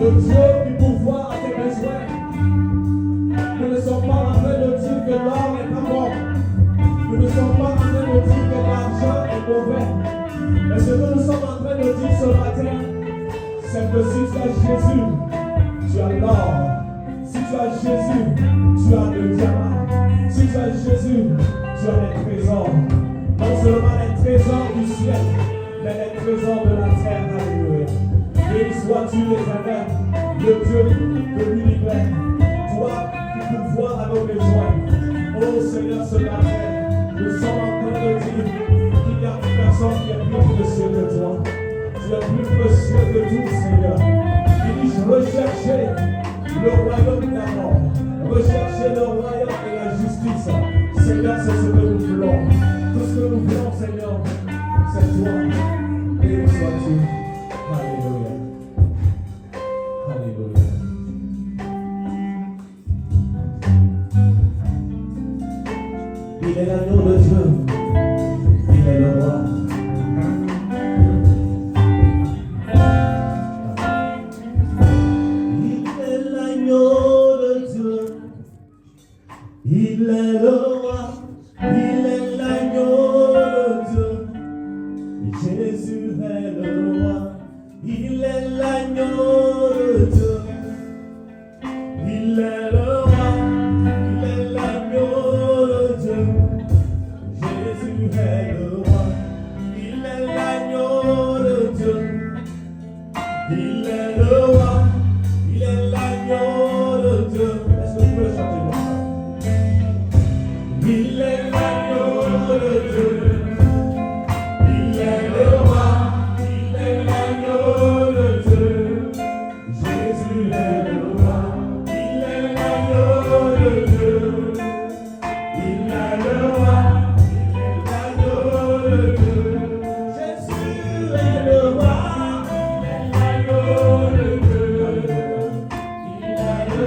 Le Dieu qui pourvoit à tes besoins. Nous ne sommes pas en train de dire que l'or n'est pas bon. Nous ne sommes pas en train de dire que l'argent est mauvais. Mais ce que nous sommes en train de dire ce matin, c'est que si tu as Jésus, tu as l'or. Si tu as Jésus, tu as le diamant. Si tu as Jésus, tu as les trésors. Non seulement les trésors du ciel, mais les trésors de la terre. Alléluia. Béni sois-tu, Éternel, le Dieu de l'univers. Toi qui pourvois à nos besoins. Oh Seigneur, ce matin, nous sommes en train de dire qu'il n'y a plus personne qui est plus précieux que toi. Tu es plus précieux que tout, Seigneur. Il dit, recherchez le royaume d'abord. Recherchez le royaume et la justice. Seigneur, c'est ce que nous voulons. Tout ce que nous voulons, Seigneur, c'est toi. Béni sois-tu. Alléluia. Alléluia. Il est l'agneau de Dieu. Il est le roi. Il est le roi, il est l'agneau de Dieu. Jésus est le roi, il est l'agneau de Dieu. Il est le roi, il est l'agneau de Dieu. Jésus est le roi, il est l'agneau de Dieu. Il est le roi, il est l'agneau de Dieu. Est-ce que vous pouvez chanter moi? Il est l'agneau de Dieu. Il est le roi. Il est l'agneau de Dieu. Jésus est le roi. Il est l'agneau de Dieu. Il est le roi. Il est l'agneau de Dieu. Jésus est le roi. Il est l'agneau de Dieu. Il est le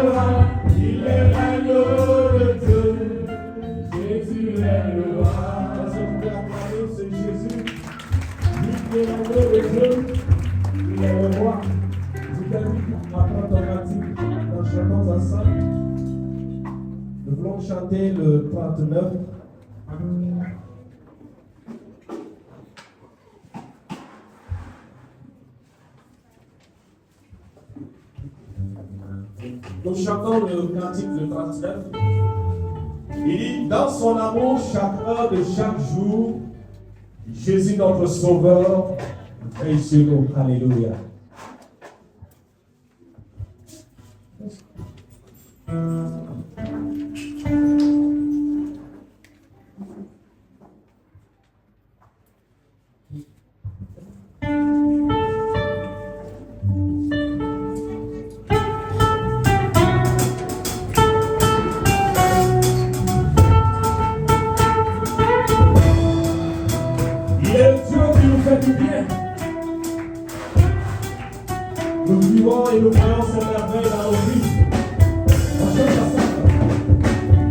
roi. Il est l'agneau de Dieu. Jésus est le roi. Est-ce que vous pouvez acclamer ce Jésus? l'amour de Dieu, il est le roi. Je t'invite à prendre ton cantique en chantant ensemble. Nous voulons chanter le 39. Nous chantons le cantique de 39. Il dit, dans son amour, chaque heure de chaque jour, Jésus notre Sauveur veille sur nous. Alléluia. Nous vivons et nous voyons cette merveille dans nos vies. On chante ensemble.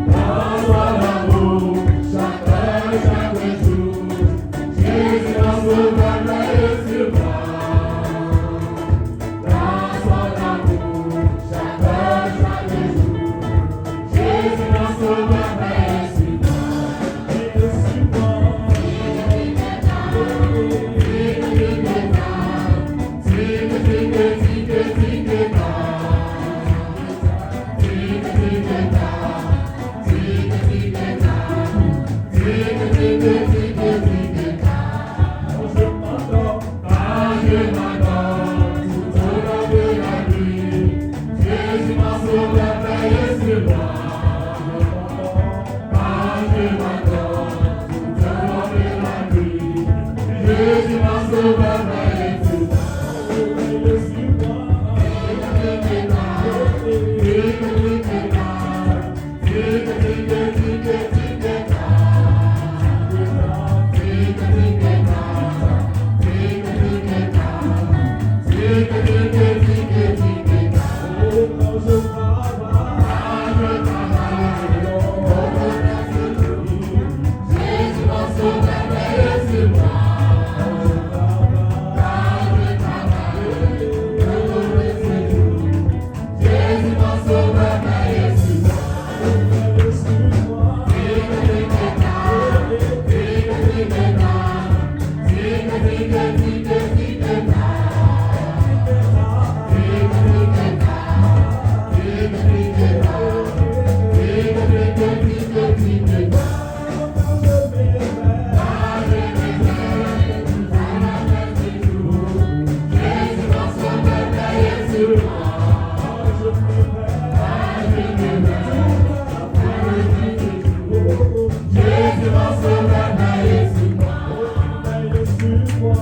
Dans ton amour, chaque heure, chaque jour, Jésus notre Sauveur veille sur moi. Dans ton amour, chaque heure, chaque jour, Jésus notre Sauveur veille sur moi. Il est sur moi.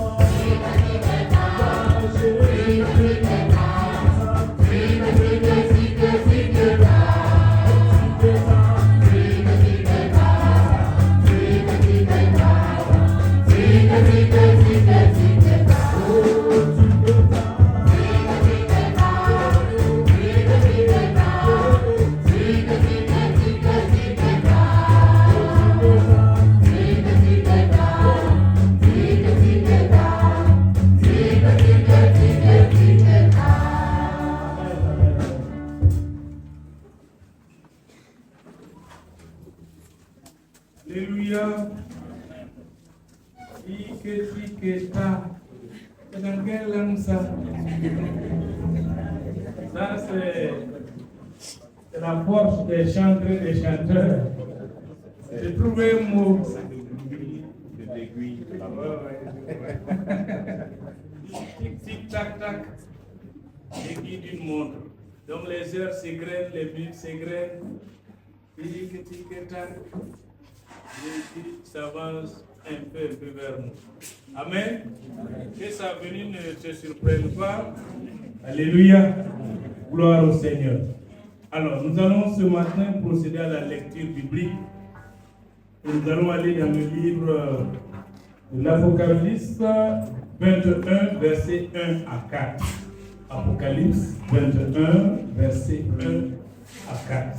Alléluia. Iketa. C'est dans quelle langue ça? Ça, c'est la force des chanteurs et des chanteurs. J'ai trouvé un mot. Tic, tic, tac, tac. Aiguille d'une montre. Donc les heures s'égrènent, les minutes s'égrènent. Tic, tic, tac. Jésus s'avance un peu vers nous. Amen. Que sa venue ne te surprenne pas. Alléluia. Gloire au Seigneur. Alors, nous allons ce matin procéder à la lecture biblique. Et nous allons aller dans le livre de l'Apocalypse 21, versets 1 à 4. Apocalypse 21, versets 1 à 4.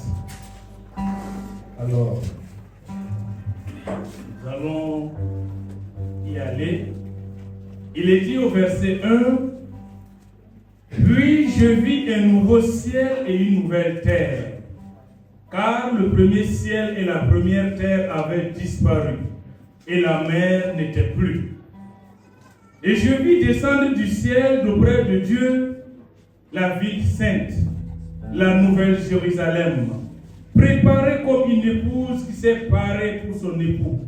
Alors, nous allons y aller Il est dit au verset 1, puis je vis un nouveau ciel et une nouvelle terre, car le premier ciel et la première terre avaient disparu, et la mer n'était plus. Et je vis descendre du ciel d'auprès de Dieu la ville sainte, la nouvelle Jérusalem, préparée comme une épouse qui s'est parée pour son époux.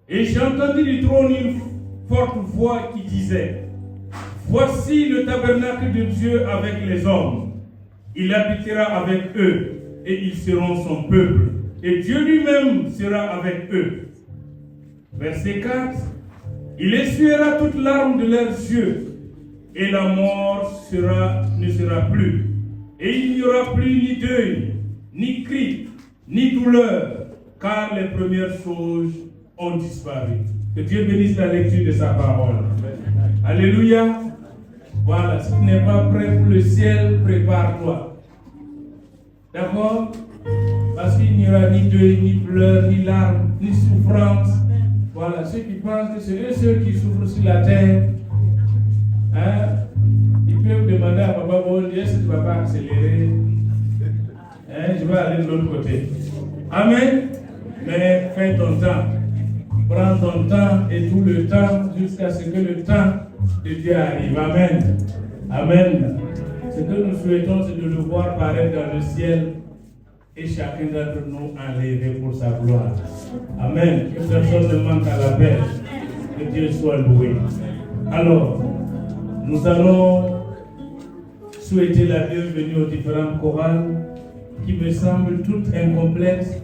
Et j'entendis du trône une forte voix qui disait, voici le tabernacle de Dieu avec les hommes. Il habitera avec eux et ils seront son peuple. Et Dieu lui-même sera avec eux. Verset 4. Il essuiera toute larme de leurs yeux et la mort ne sera plus. Et il n'y aura plus ni deuil, ni cri, ni douleur, car les premières choses ont disparu. Que Dieu bénisse la lecture de sa parole. Alléluia. Voilà, si tu n'es pas prêt pour le ciel, prépare-toi. D'accord? Parce qu'il n'y aura ni deuil, ni pleurs, ni larmes, ni souffrance. Voilà, ceux qui pensent que c'est eux seuls qui souffrent sur la terre, hein, ils peuvent demander à Papa Bon Dieu, est-ce que tu ne vas pas accélérer? Hein, je vais aller de l'autre côté. Amen. Mais fais ton temps. Prends ton temps et tout le temps jusqu'à ce que le temps de Dieu arrive. Amen. Amen. Ce que nous souhaitons, c'est de le voir paraître dans le ciel et chacun d'entre nous enlevé pour sa gloire. Amen. Que personne ne manque à l'appel. Que Dieu soit loué. Alors, nous allons souhaiter la bienvenue aux différentes chorales qui me semblent toutes incomplètes.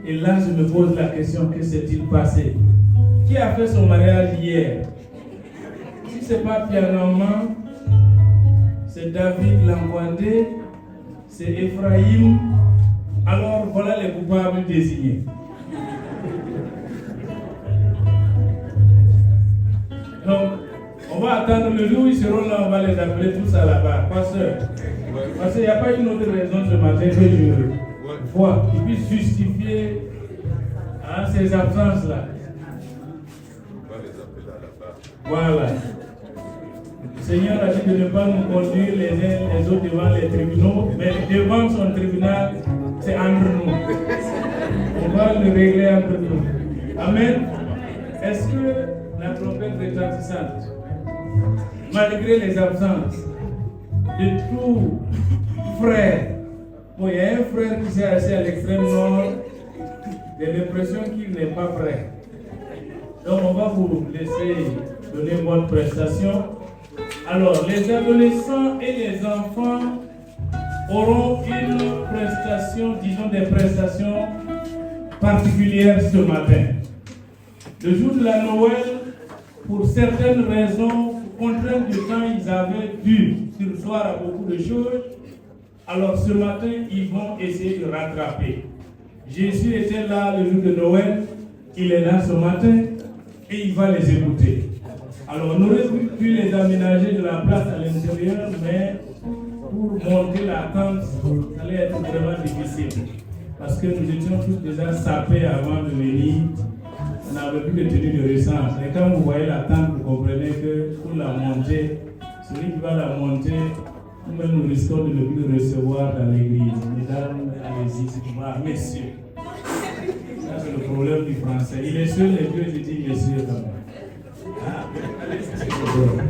Et là, je me pose la question, que s'est-il passé? Qui a fait son mariage hier? Si ce n'est pas Pianama, c'est David Langwandé, c'est Ephraïm. Alors voilà les coupables désignés. Donc, on va attendre le jour où ils seront là, on va les appeler tous à la barre. Pasteur. Parce qu'il n'y a pas une autre raison ce matin que je vois qu'ils puissent justifier ces absences-là. Voilà. Le Seigneur a dit de ne pas nous conduire les uns les autres devant les tribunaux, mais devant son tribunal, c'est entre nous. On va le régler entre nous. Amen. Est-ce que la trompette retentissante, malgré les absences de tout frère, bon, il y a un frère qui s'est assis à l'extrême nord, j'ai l'impression qu'il n'est pas prêt. Donc on va vous laisser donner votre prestation. Alors, les adolescents et les enfants auront une prestation, disons des prestations particulières ce matin. Le jour de la Noël, pour certaines raisons, pour contrainte de temps, ils avaient dû sursoir à beaucoup de choses. Alors ce matin, ils vont essayer de rattraper. Jésus était là le jour de Noël, il est là ce matin et il va les écouter. Alors on aurait pu les aménager de la place à l'intérieur, mais pour monter la tente, ça allait être vraiment difficile. Parce que nous étions tous déjà sapés avant de venir. On n'avait plus de tenue de récence. Et quand vous voyez la tente, vous comprenez que pour la monter, celui qui va la monter, nous-mêmes nous risquons de ne plus le recevoir dans l'église. Mesdames, allez-y, c'est pour moi, messieurs. Ça, c'est le problème du français. Il est seul et Dieu dit messieurs quand même. Ah, allez, c'est le problème.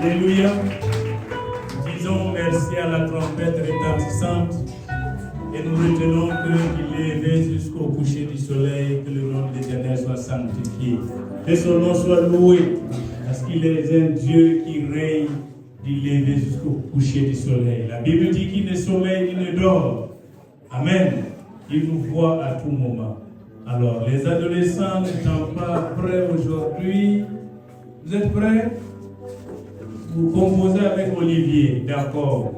Alléluia. Disons merci à la trompette retentissante et nous retenons qu'il est élevé jusqu'au coucher du soleil, que le nom de l'Éternel soit sanctifié. Que son nom soit loué, parce qu'il est un Dieu qui règne du lever jusqu'au coucher du soleil. La Bible dit qu'il ne sommeille, il ne dort. Amen. Il nous voit à tout moment. Alors, les adolescents n'étant pas prêts aujourd'hui, vous êtes prêts? Vous composez avec Olivier, d'accord.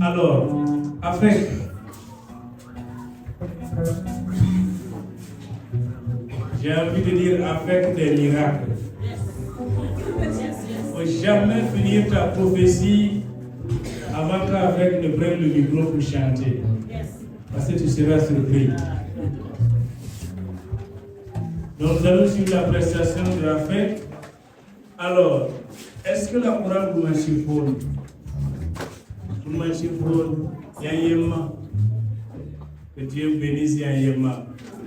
Alors, avec j'ai envie de dire avec des miracles. Il ne faut jamais finir ta prophétie avant qu'avec ne prenne le micro pour chanter. Parce que tu seras surpris. Donc, nous allons suivre la prestation de la fête. Alors, est-ce que la chorale vous m'achiffonne? Vous m'achiffonne, Yayema. Que Dieu bénisse Yayema.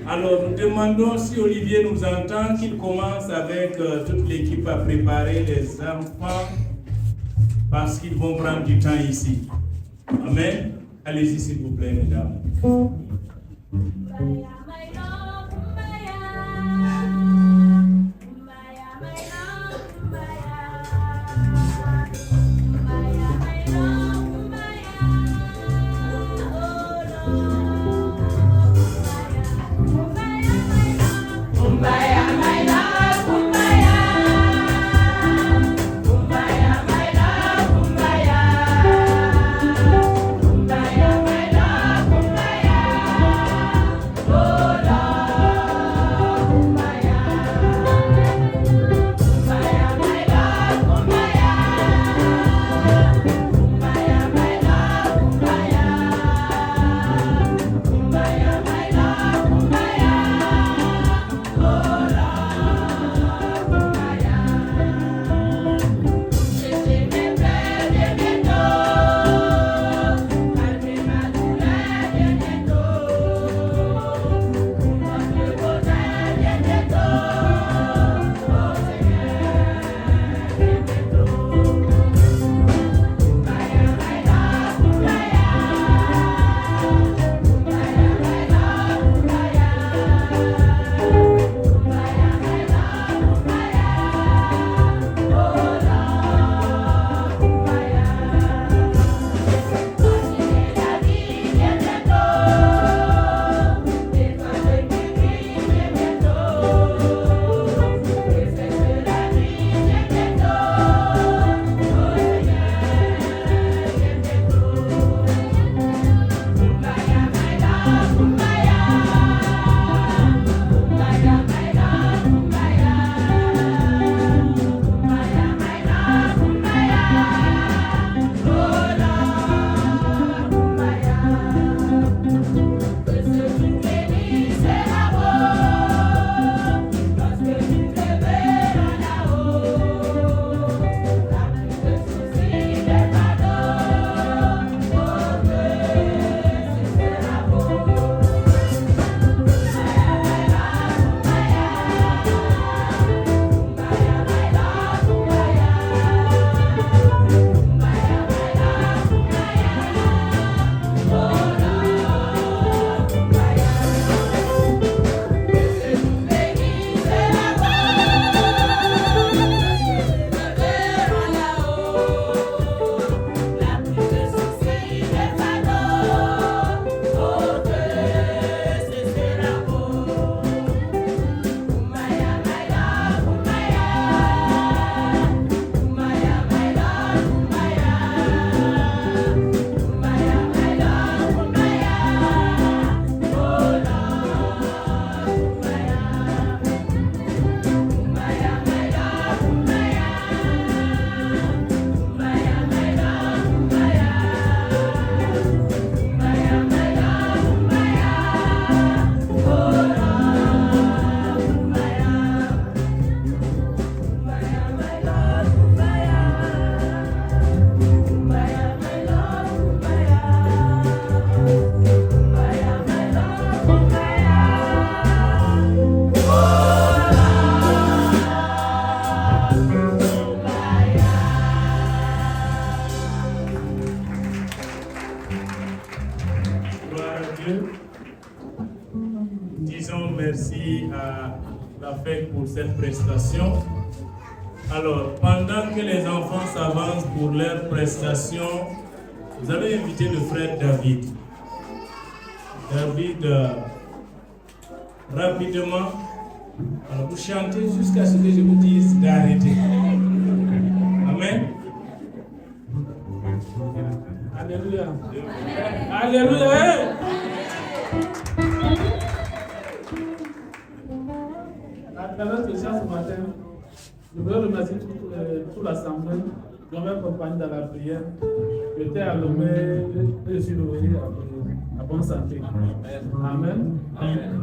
Alors, nous demandons si Olivier nous entend, qu'il commence avec toute l'équipe à préparer les enfants parce qu'ils vont prendre du temps ici. Amen. Allez-y, s'il vous plaît, mesdames. Kumbaya, a fait pour cette prestation. Alors, pendant que les enfants s'avancent pour leur prestation, vous avez invité le frère David. David, rapidement, alors vous chantez jusqu'à ce que je vous dise d'arrêter. Amen. Alléluia. Alléluia. À travers ce chant ce matin, je veux remercier toute l'assemblée qui m'ont accompagné dans la prière. J'étais à Lomé et je suis revenu à bonne santé. Amen. Amen.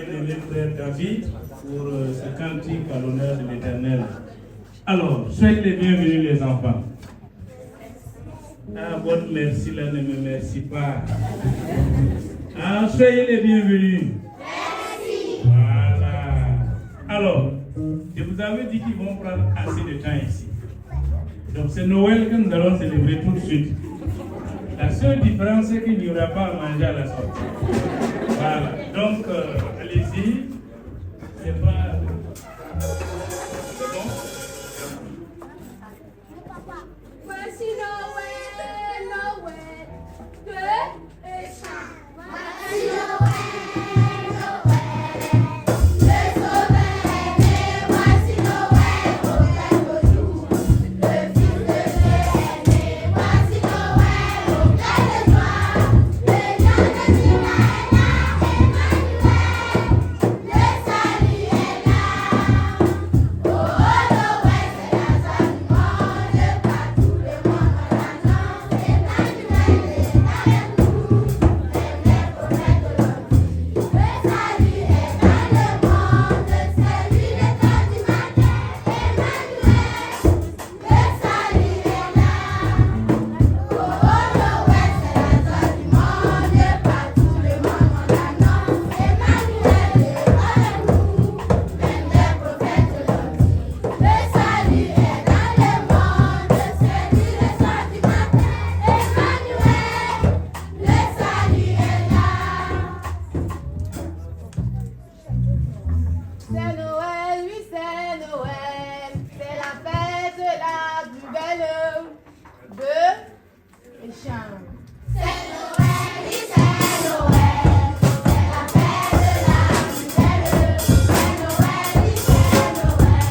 bien-aimé frère David pour ce cantique à l'honneur de l'Éternel. Alors, soyez les bienvenus les enfants. Ah, votre merci là ne me merci pas. Ah, soyez les bienvenus. Merci. Voilà. Alors, je vous avais dit qu'ils vont prendre assez de temps ici. Donc c'est Noël que nous allons célébrer tout de suite. La seule différence, c'est qu'il n'y aura pas à manger à la sortie. Voilà. Donc, allez-y. C'est pas... C'est bon? Voici Noël, Noël, que et ça. Voici Noël, Noël, le sauveur est né. Voici Noël, au bel jour, le Fils de Dieu est né. Voici Noël, au bel joie, le Dieu de Dieu est là, Emmanuel, le salut est là. Oh, Noël, c'est la joie du monde, partout le monde en attend. Emmanuel est avec nous, même les prophètes l'ont dit. Le salut est dans le monde, c'est lui le temps du matin. Emmanuel, le salut est là. Oh, Noël, c'est la joie du monde, partout le monde en attend. Emmanuel est avec nous, même les prophètes l'ont dit. Le salut est dans le monde, c'est lui le soir du matin. Emmanuel, le salut est là. C'est Noël, oui c'est Noël, c'est la fête la plus belle de Échange. C'est Noël, oui c'est Noël, c'est la fête la plus belle. C'est Noël, oui c'est Noël.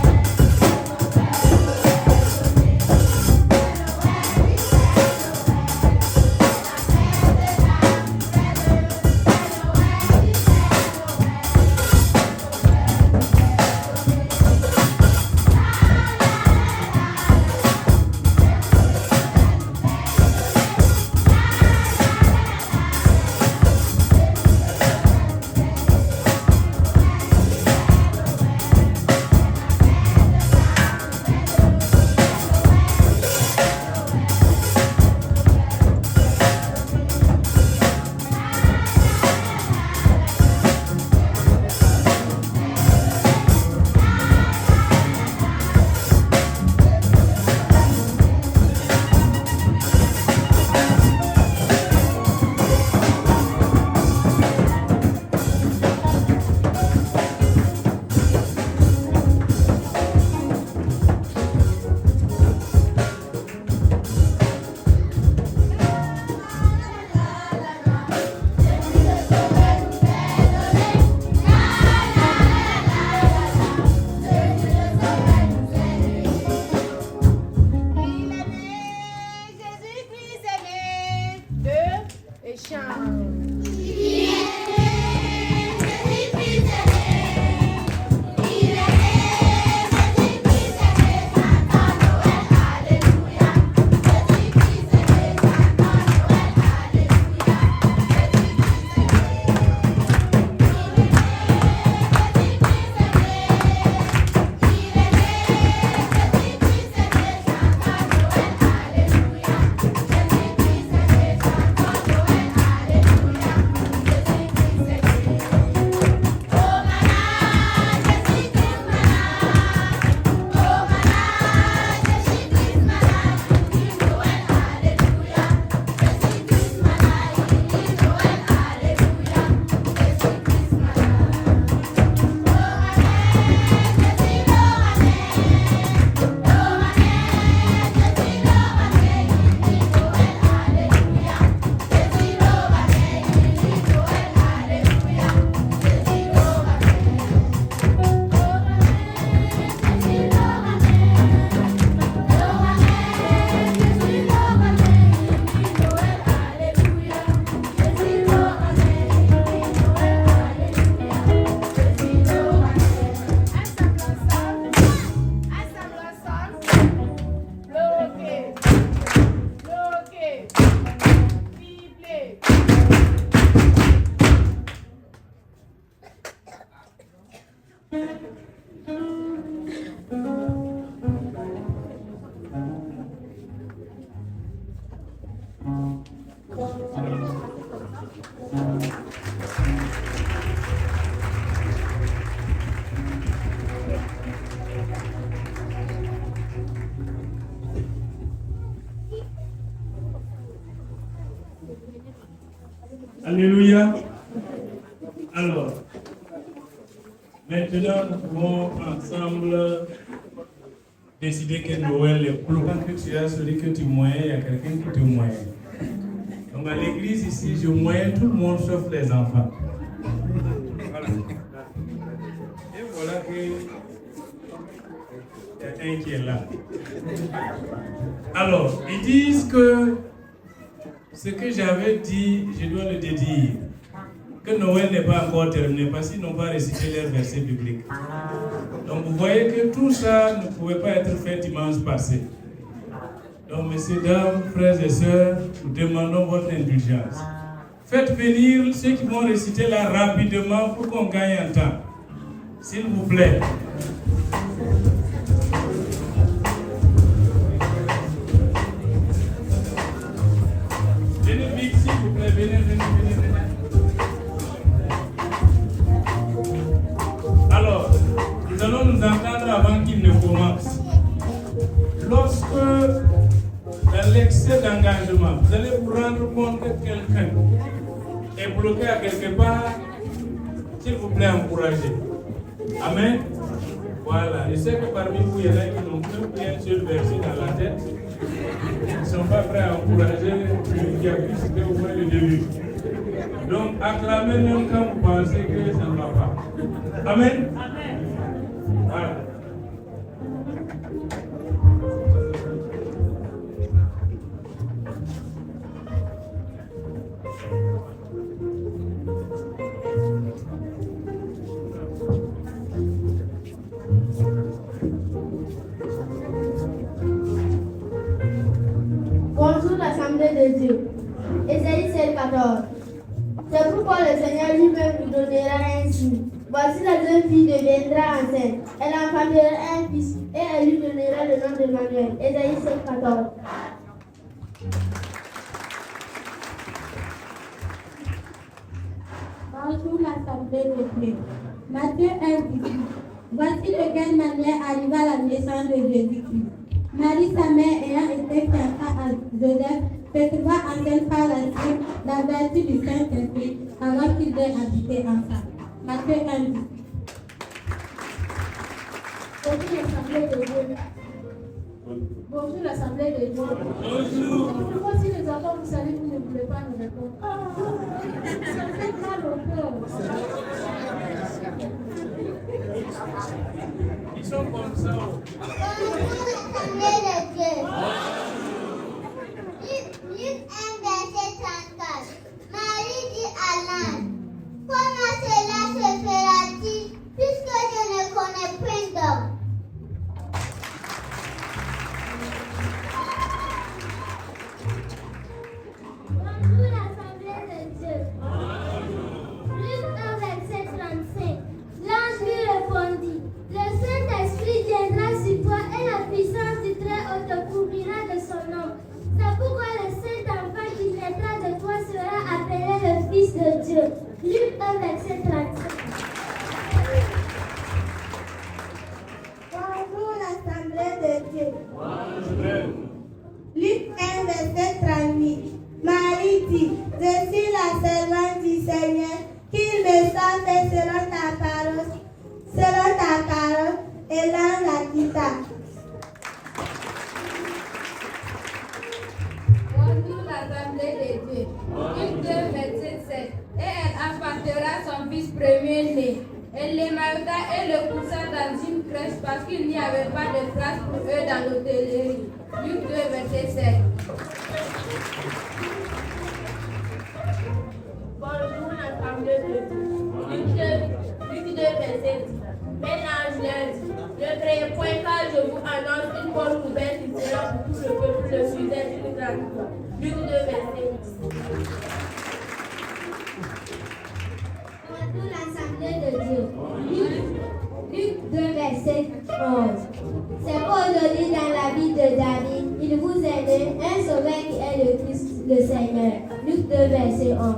Alléluia. Alors, maintenant, nous pouvons ensemble décider que Noël est pour quand tu as celui que tu moyennes, il y a quelqu'un qui te moyenne. Donc à l'église ici, je moyenne tout le monde sauf les enfants. Voilà. Et voilà que il y a un qui est là. Alors, ils disent que ce que j'avais dit, je dois le dédire. Que Noël n'est pas encore terminé parce qu'ils n'ont pas récité leur verset biblique. Donc vous voyez que tout ça ne pouvait pas être fait dimanche passé. Donc messieurs, dames, frères et sœurs, nous demandons votre indulgence. Faites venir ceux qui vont réciter là rapidement pour qu'on gagne un temps. S'il vous plaît. Venez vite, s'il vous plaît, venez. Alors, nous allons nous entendre avant qu'il ne commence. Lorsque, dans l'excès d'engagement, vous allez vous rendre compte que quelqu'un est bloqué à quelque part, s'il vous plaît, encouragez. Amen. Voilà. Je sais que parmi vous, il y en a qui n'ont qu'un seul verset dans la tête. Ils ne sont pas prêts à encourager celui qui a pu citer au moins le début. Donc, acclamez même quand vous pensez que ça ne va pas. Amen. Voilà. Bonjour l'Assemblée de Dieu. Ésaïe 7,14. C'est pourquoi le Seigneur lui-même vous donnera un signe. Voici la jeune fille deviendra enceinte. Elle enfantera un fils et elle lui donnera le nom d'Emmanuel. Ésaïe 7,14. Bonjour l'Assemblée de Dieu. Matthieu 1,18. Voici de quelle manière arriva la naissance de Jésus-Christ. Marie, sa mère, ayant été fiancée à Joseph, se trouva enceinte par la vertu du Saint-Esprit avant qu'ils aient habité ensemble. Matthieu 1,18. Bonjour l'Assemblée de Dieu. Bonjour l'Assemblée de Dieu. Bonjour. Pourquoi si les enfants vous savez, vous ne voulez pas nous répondre? Ça fait mal au cœur. Ils sont comme ça. Assemblée de Dieu. Luc 1, verset 34. Marie dit à l'ange, comment cela se fera-t-il puisque je ne connais point d'homme? Bonjour l'Assemblée de Dieu. Luc 1, verset 35. L'ange lui répondit, le Saint-Esprit viendra sur toi et la puissance du Très-Haut te couvrira de son nom. C'est pourquoi le Saint-Enfant qui naîtra de toi sera appelé le Fils de Dieu. Luc 1, verset 35. Bonjour l'Assemblée de Dieu. Amen. Luc 1, verset 38. Marie dit, je suis la servante du Seigneur, qu'il me soit fait selon ta parole, et l'ange la quitta. Bonjour l'Assemblée de Dieu. Luc 2, verset 7. Et elle enfantera son fils premier-né. Elle l'émaillota et le poussa dans une crèche parce qu'il n'y avait pas de place pour eux dans l'hôtellerie. Luc 2, verset 7. Bonjour l'Assemblée de Dieu. Luc 2, verset 10. Mais l'ange leur dit, ne craignez point car je vous annonce une bonne nouvelle qui sera pour tout le peuple le sujet d'une grande joie. Luc 2, verset 10. Bonjour l'Assemblée de Dieu. verset 11. C'est qu'aujourd'hui dans la vie de David, il vous est né un sauveur qui est le Christ, le Seigneur. Luc 2, verset 11.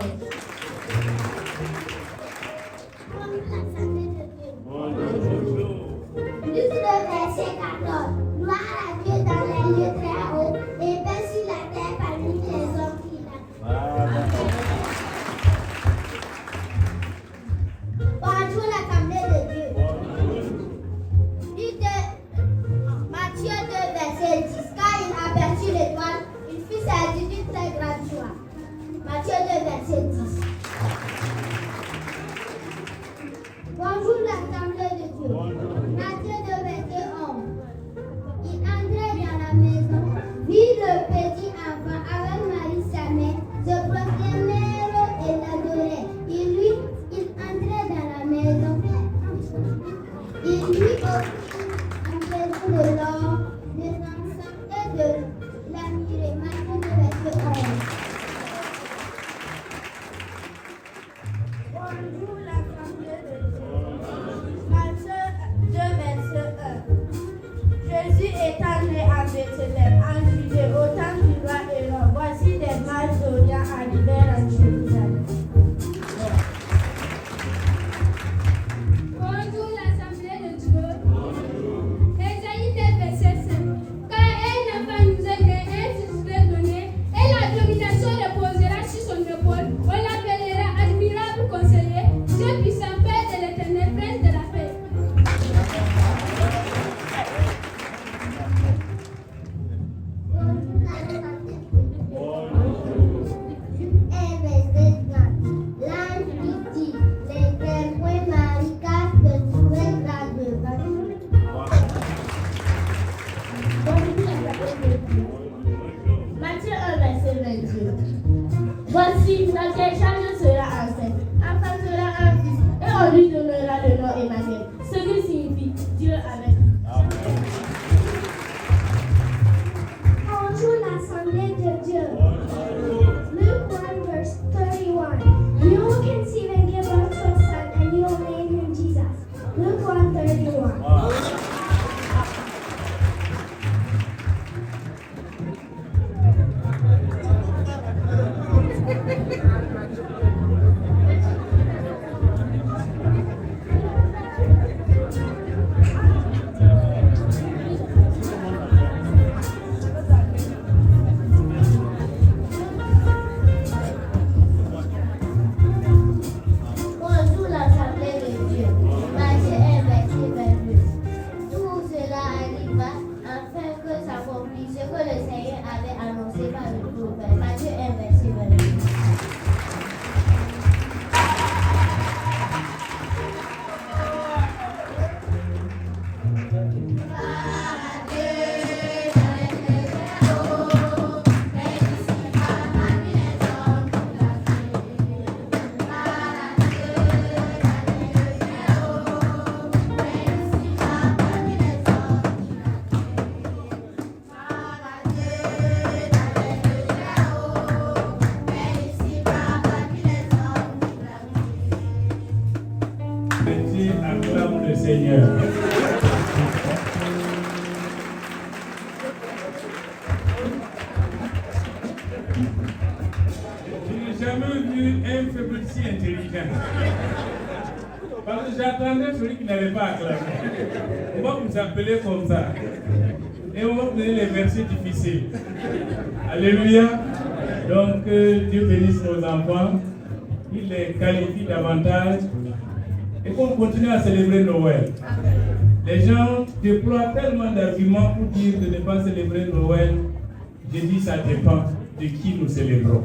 Luc 2, verset 14. Gloire à Dieu dans les lieux très hauts et paix sur la terre parmi les hommes qu'il a. Bonjour l'Assemblée de Dieu. Luc 2, Matthieu 2, verset 10. Quand il aperçut l'étoile, il fut saisi d'une très grande joie. Matthieu 2, verset 10. Bonjour l'Assemblée de Dieu. Matthieu 2, verset 11. Il entrait dans la maison, vit le petit enfant avec Marie sa mère, se prosternèrent et l'adoraient. Il entrait dans la maison. Il lui offrit un pédon de l'or, des encens et de la myrrhe. Matthieu 2, verset 11. Bonjour l'Assemblée de Dieu. Matthieu 2, verset 1. Jésus étant né à Bethléem, en Judée, au temps du roi Hérode, voici des mages d'Orient arrivèrent à Jérusalem. Bonjour l'Assemblée de Dieu. Ésaïe 2, verset 5. Car un enfant nous est né, un fils nous est donné, et la domination reposera sur son épaule. On l'appellera admirable conseiller, Dieu puissant, Père de l'éternel, prince de la paix. L'ange lui dit, l'Éternel Marie, car de trouver grâce devant lui. Matthieu 1, verset 22. Voici, notre échange sera enceinte, enfantera un fils, et on lui donnera le nom Emmanuel, ce qui signifie Dieu avec nous. Bonjour l'Assemblée de Dieu. Luke 1, verse 31. You will conceive and give birth to a son, and you will name him Jesus. Luke 1, 31. Bonjour l'Assemblée de Dieu. Matthieu 1, verset 22. Tout cela arriva afin que s'accomplisse ce que le Seigneur avait annoncé par le prophète. Matthieu 1, verset 22. Dieu acclame le Seigneur. Je n'ai jamais vu un faible si intelligent. Parce que j'attendais celui qui n'avait pas acclamé. On va vous appeler comme ça. Et on va vous donner les versets difficiles. Alléluia. Donc, Dieu bénisse nos enfants. Il les qualifie davantage. Et qu'on continue à célébrer Noël. Les gens déploient tellement d'arguments pour dire de ne pas célébrer Noël. J'ai dit ça dépend de qui nous célébrons.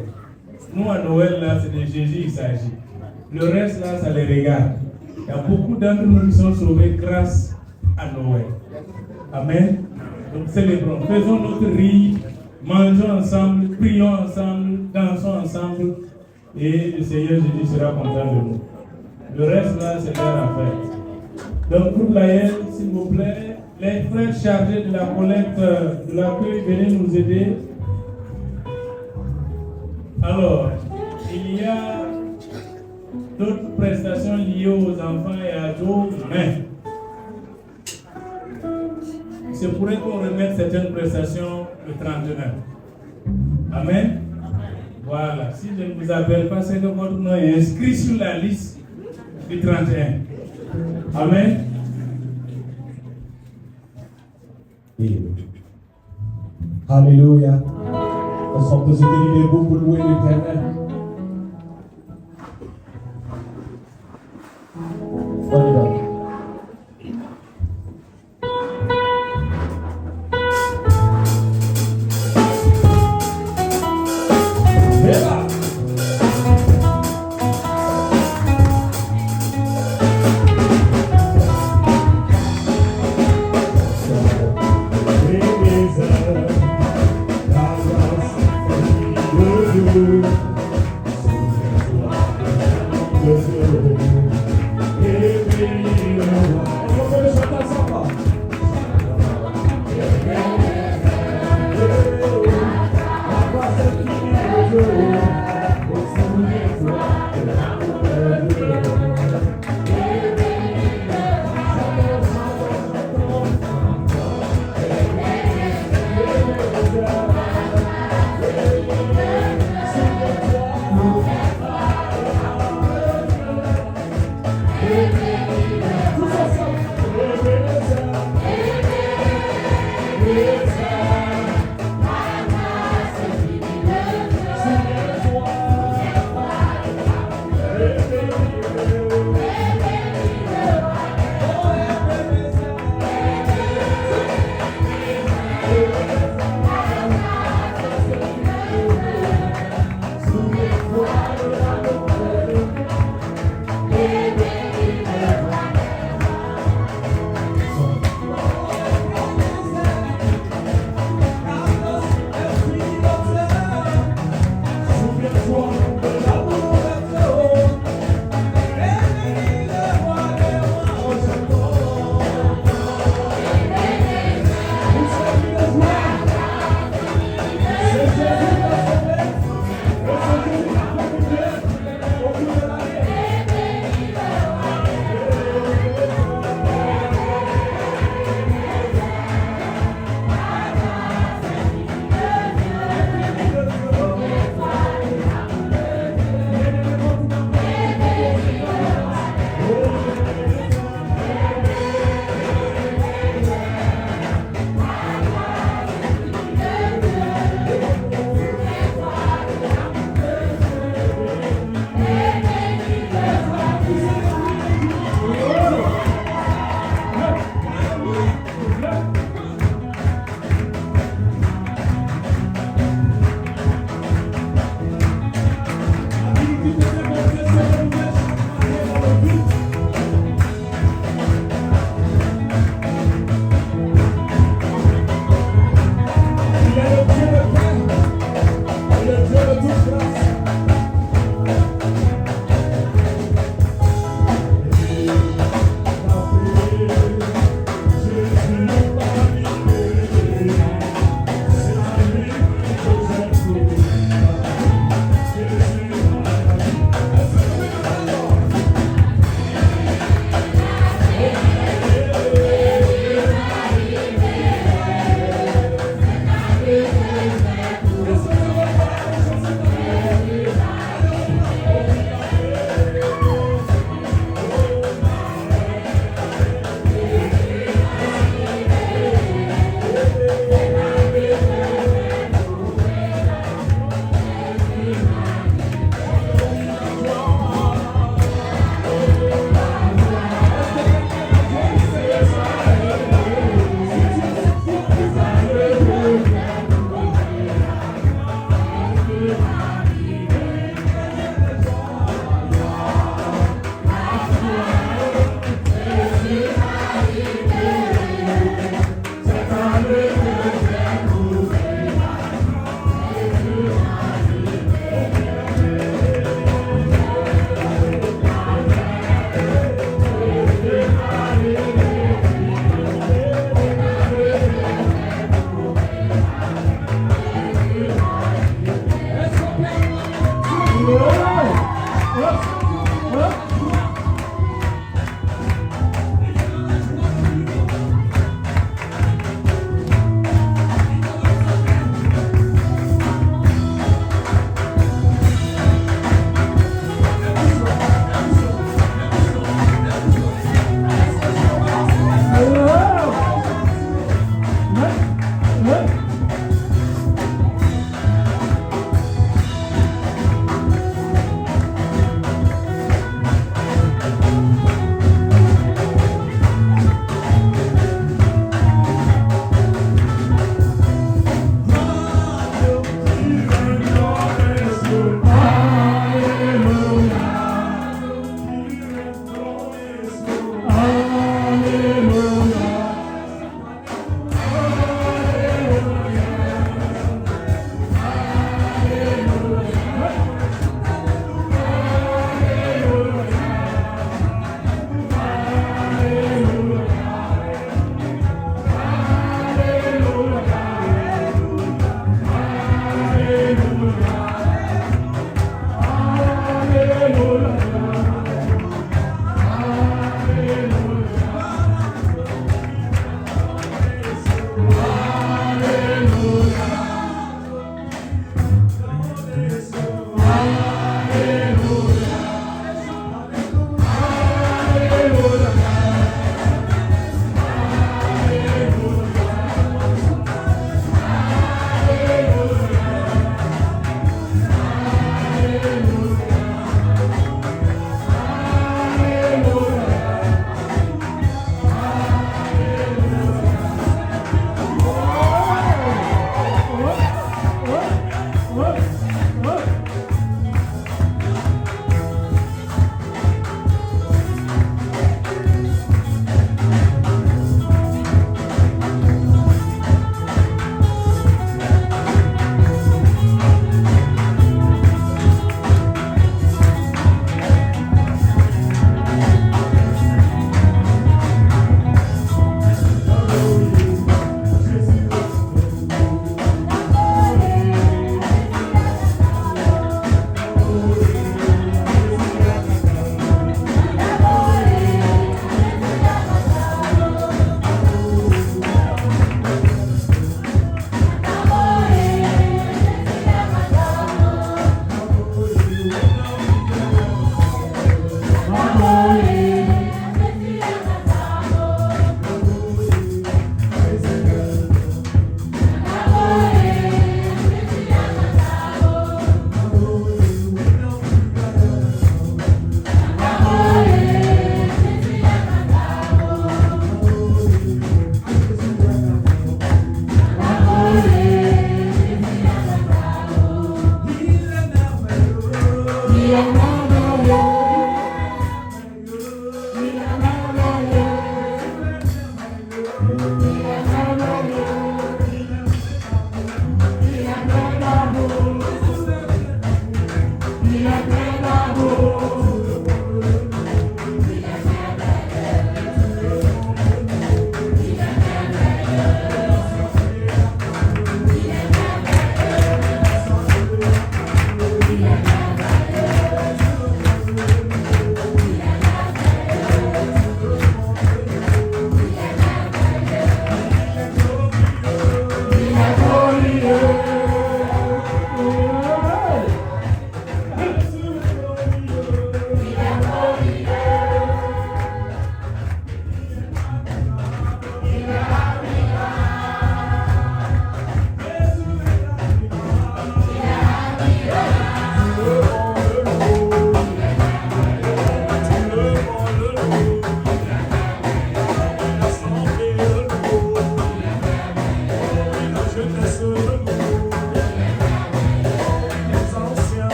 Nous à Noël, là, c'est de Jésus il s'agit. Le reste, là, ça les regarde. Il y a beaucoup d'entre nous qui sont sauvés grâce à Noël. Amen. Donc célébrons. Faisons notre rite. Mangeons ensemble. Prions ensemble. Dansons ensemble. Et le Seigneur Jésus sera content de nous. Le reste là, c'est leur affaire. Donc, groupe Laël, s'il vous plaît, les frères chargés de la collecte de l'accueil, venez nous aider. Alors, il y a d'autres prestations liées aux enfants et ados, mais se pourrait qu'on remette certaines prestations le 31. Amen. Voilà. Si je ne vous appelle pas, c'est que votre nom est inscrit sur la liste du 31. Amen. Alléluia. Nous sommes tous unis debout pour louer l'Éternel. On y va. Every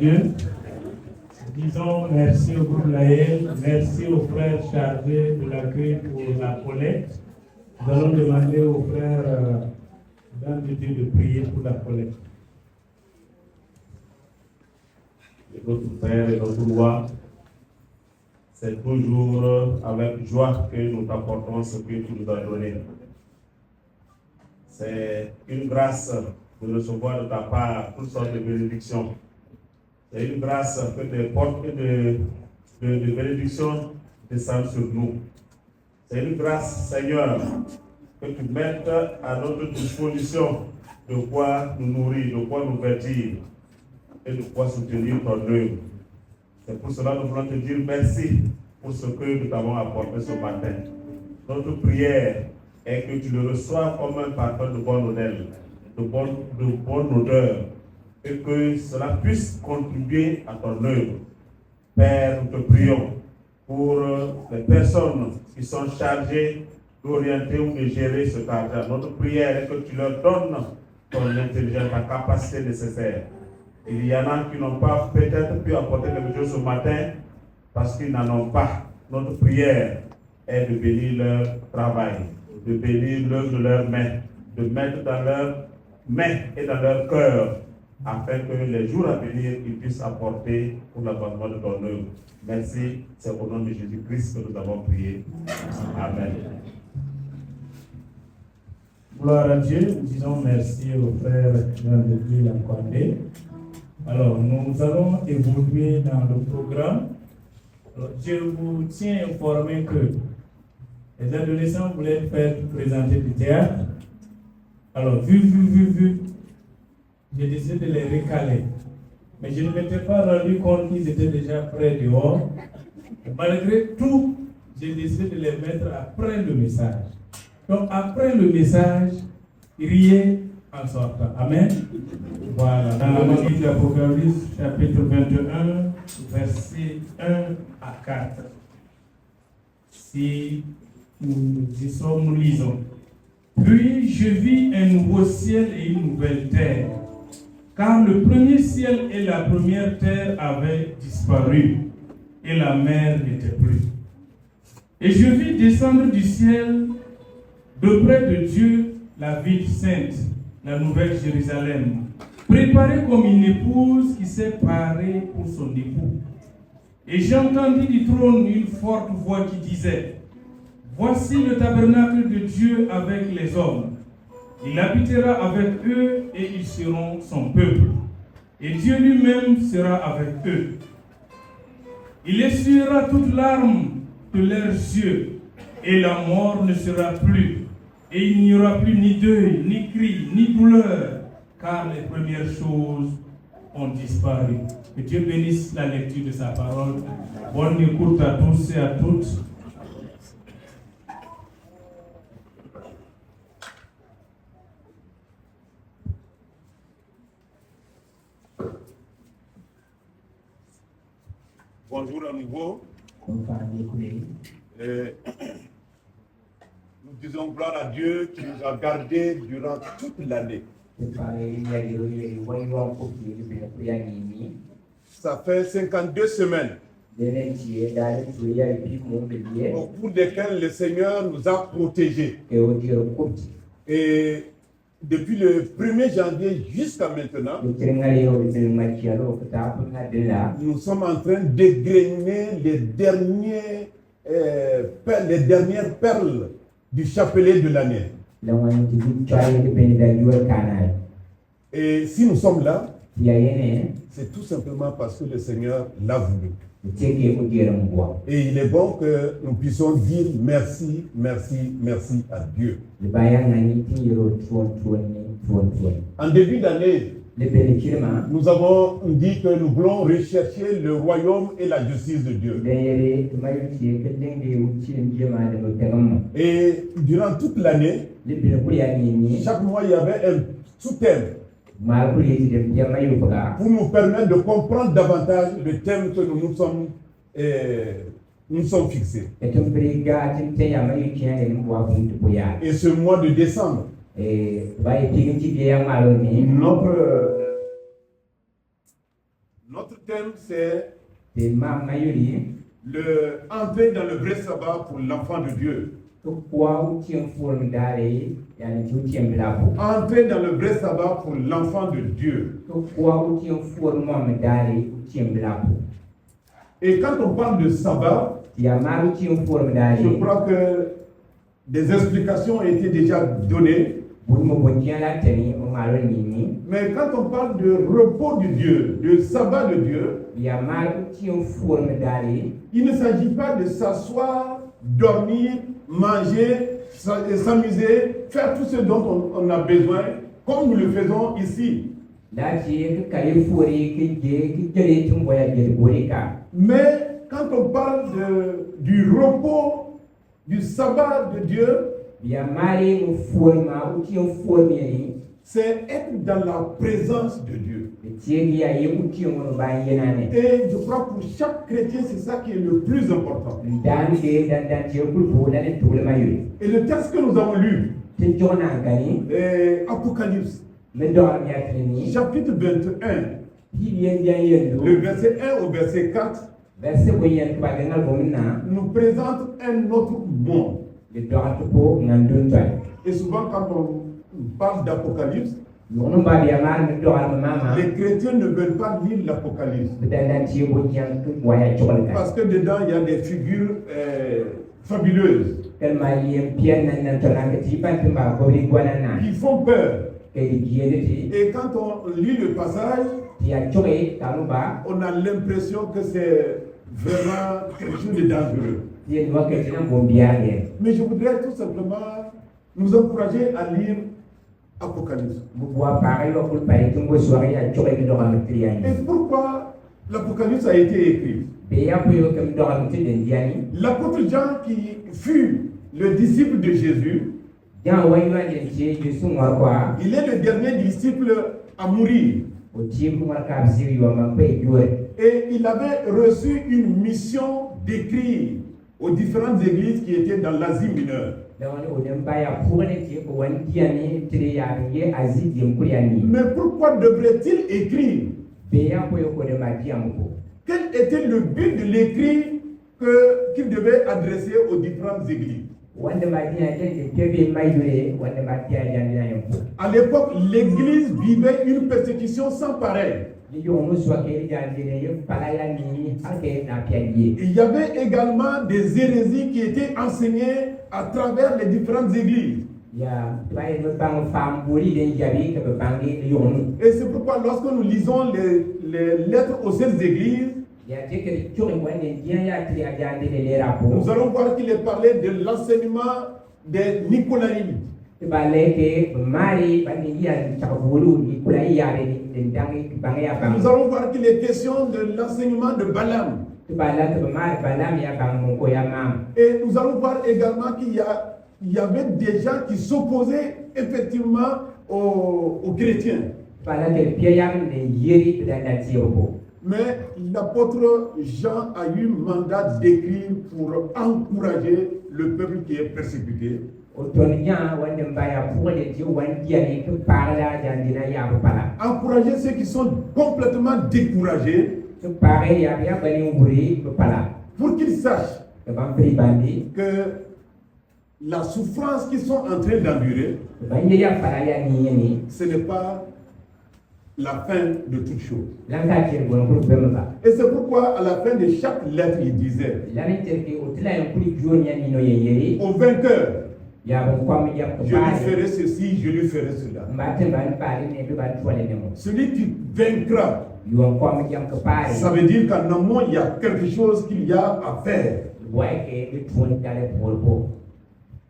Dieu. Disons merci au groupe Laël, merci aux frères chargés de l'accueil pour la collecte. Nous allons demander aux frères d'inviter de prier pour la collecte. Notre Père et notre Roi, c'est toujours avec joie que nous t'apportons ce que tu nous as donné. C'est une grâce de recevoir de ta part toutes sortes de bénédictions. C'est une grâce que tes portes de bénédictions descendent sur nous. C'est une grâce, Seigneur, que tu mettes à notre disposition de quoi nous nourrir, de quoi nous vêtir et de quoi soutenir ton œuvre. C'est pour cela que nous voulons te dire merci pour ce que nous t'avons apporté ce matin. Notre prière est que tu le reçoives comme un parfum de bonne odeur, et que cela puisse contribuer à ton œuvre. Père, nous te prions pour les personnes qui sont chargées d'orienter ou de gérer cet argent. Notre prière est que tu leur donnes ton intelligence, ta capacité nécessaire. Il y en a qui n'ont pas peut-être pu apporter quelque chose ce matin parce qu'ils n'en ont pas. Notre prière est de bénir leur travail, de bénir l'œuvre de leurs mains, de mettre dans leurs mains et dans leur cœur, afin que les jours à venir, ils puissent apporter pour l'avancement de ton œuvre. Merci, c'est au nom de Jésus-Christ que nous avons prié. Amen. Gloire à Dieu, nous disons merci au frère de Dieu Lakwande. Alors, nous allons évoluer dans le programme. Alors, je vous tiens informé que les adolescents voulaient faire présenter du théâtre. Alors, vu, j'ai décidé de les recaler. Mais je ne m'étais pas rendu compte qu'ils étaient déjà prêts dehors. Malgré tout, j'ai décidé de les mettre après le message. Donc, après le message, riez en sortant. Amen. Voilà. Dans la livre d'Apocalypse, chapitre 21, versets 1 à 4. Si nous y sommes, nous lisons. Puis je vis un nouveau ciel et une nouvelle terre, car le premier ciel et la première terre avaient disparu, et la mer n'était plus. Et je vis descendre du ciel, de près de Dieu, la ville sainte, la nouvelle Jérusalem, préparée comme une épouse qui s'est parée pour son époux. Et j'entendis du trône une forte voix qui disait, « Voici le tabernacle de Dieu avec les hommes. Il habitera avec eux et ils seront son peuple. Et Dieu lui-même sera avec eux. Il essuiera toute larme de leurs yeux, et la mort ne sera plus. Et il n'y aura plus ni deuil, ni cri, ni douleur, car les premières choses ont disparu. » Que Dieu bénisse la lecture de sa parole. Bonne écoute à tous et à toutes. Bonjour à nouveau. Nous disons gloire à Dieu qui nous a gardés durant toute l'année. Ça fait 52 semaines au cours desquelles le Seigneur nous a protégés. Et depuis le 1er janvier jusqu'à maintenant, nous sommes en train d'égrener les dernières perles du chapelet de l'année. Et si nous sommes là, c'est tout simplement parce que le Seigneur l'a voulu. Et il est bon que nous puissions dire merci, merci, merci à Dieu. En début d'année, nous avons dit que nous voulons rechercher le royaume et la justice de Dieu. Et durant toute l'année, chaque mois, il y avait un sous-thème pour nous permettre de comprendre davantage le thème que nous sommes fixés. Et ce mois de décembre, Notre thème, c'est entrer dans le vrai sabbat pour l'enfant de Dieu. Entrer dans le vrai sabbat pour l'enfant de Dieu. Et quand on parle de sabbat, je crois que des explications ont été déjà données. Mais quand on parle de repos de Dieu, de sabbat de Dieu, il ne s'agit pas de s'asseoir, dormir, manger, s'amuser, faire tout ce dont on a besoin, comme nous le faisons ici. Mais quand on parle du repos, du sabbat de Dieu, c'est être dans la présence de Dieu. Et je crois que pour chaque chrétien, c'est ça qui est le plus important. Et le texte que nous avons lu, Apocalypse, chapitre 21, le verset 1 au verset 4, nous présente un autre monde. Et souvent quand on parle d'Apocalypse, les chrétiens ne veulent pas lire l'Apocalypse. Parce que dedans, il y a des figures fabuleuses qui font peur. Et quand on lit le passage, on a l'impression que c'est vraiment quelque chose de dangereux. Mais je voudrais tout simplement nous encourager à lire Apocalypse. Et pourquoi l'Apocalypse a été écrit? L'apôtre Jean, qui fut le disciple de Jésus, il est le dernier disciple à mourir. Et il avait reçu une mission d'écrire aux différentes églises qui étaient dans l'Asie mineure. Mais pourquoi devrait-il écrire? Quel était le but de l'écrit qu'il devait adresser aux différentes églises? À l'époque, l'Église vivait une persécution sans pareil. Il y avait également des hérésies qui étaient enseignées à travers les différentes églises. Et c'est pourquoi lorsque nous lisons les lettres aux 7 églises, nous allons voir qu'il est parlé de l'enseignement des Nicolaïtes. Nous allons voir qu'il est question de l'enseignement de Balaam. Et nous allons voir également qu'il y avait des gens qui s'opposaient effectivement aux chrétiens. Mais l'apôtre Jean a eu mandat d'écrire pour encourager le peuple qui est persécuté. Encourager ceux qui sont complètement découragés, pour qu'ils sachent que la souffrance qu'ils sont en train d'endurer, ce n'est pas la fin de toute chose. Et c'est pourquoi à la fin de chaque lettre, il disait au vainqueur, je lui ferai ceci, je lui ferai cela. Celui qui vaincra, ça veut dire qu'en amont, il y a quelque chose qu'il y a à faire.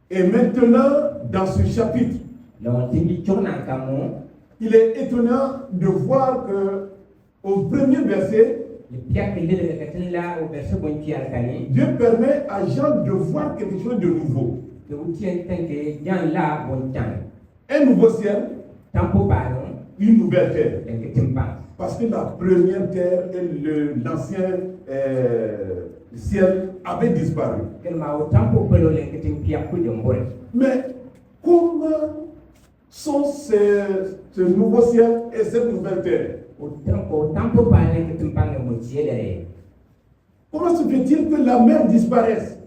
Et maintenant, dans ce chapitre, il est étonnant de voir que au premier verset, Dieu permet à Jean de voir quelque chose de nouveau. Un nouveau ciel, une nouvelle terre. Parce que la première terre et l'ancien ciel avaient disparu. Mais comment sont ce nouveau ciel et cette nouvelle terre? Comment se fait-il que la mer disparaisse?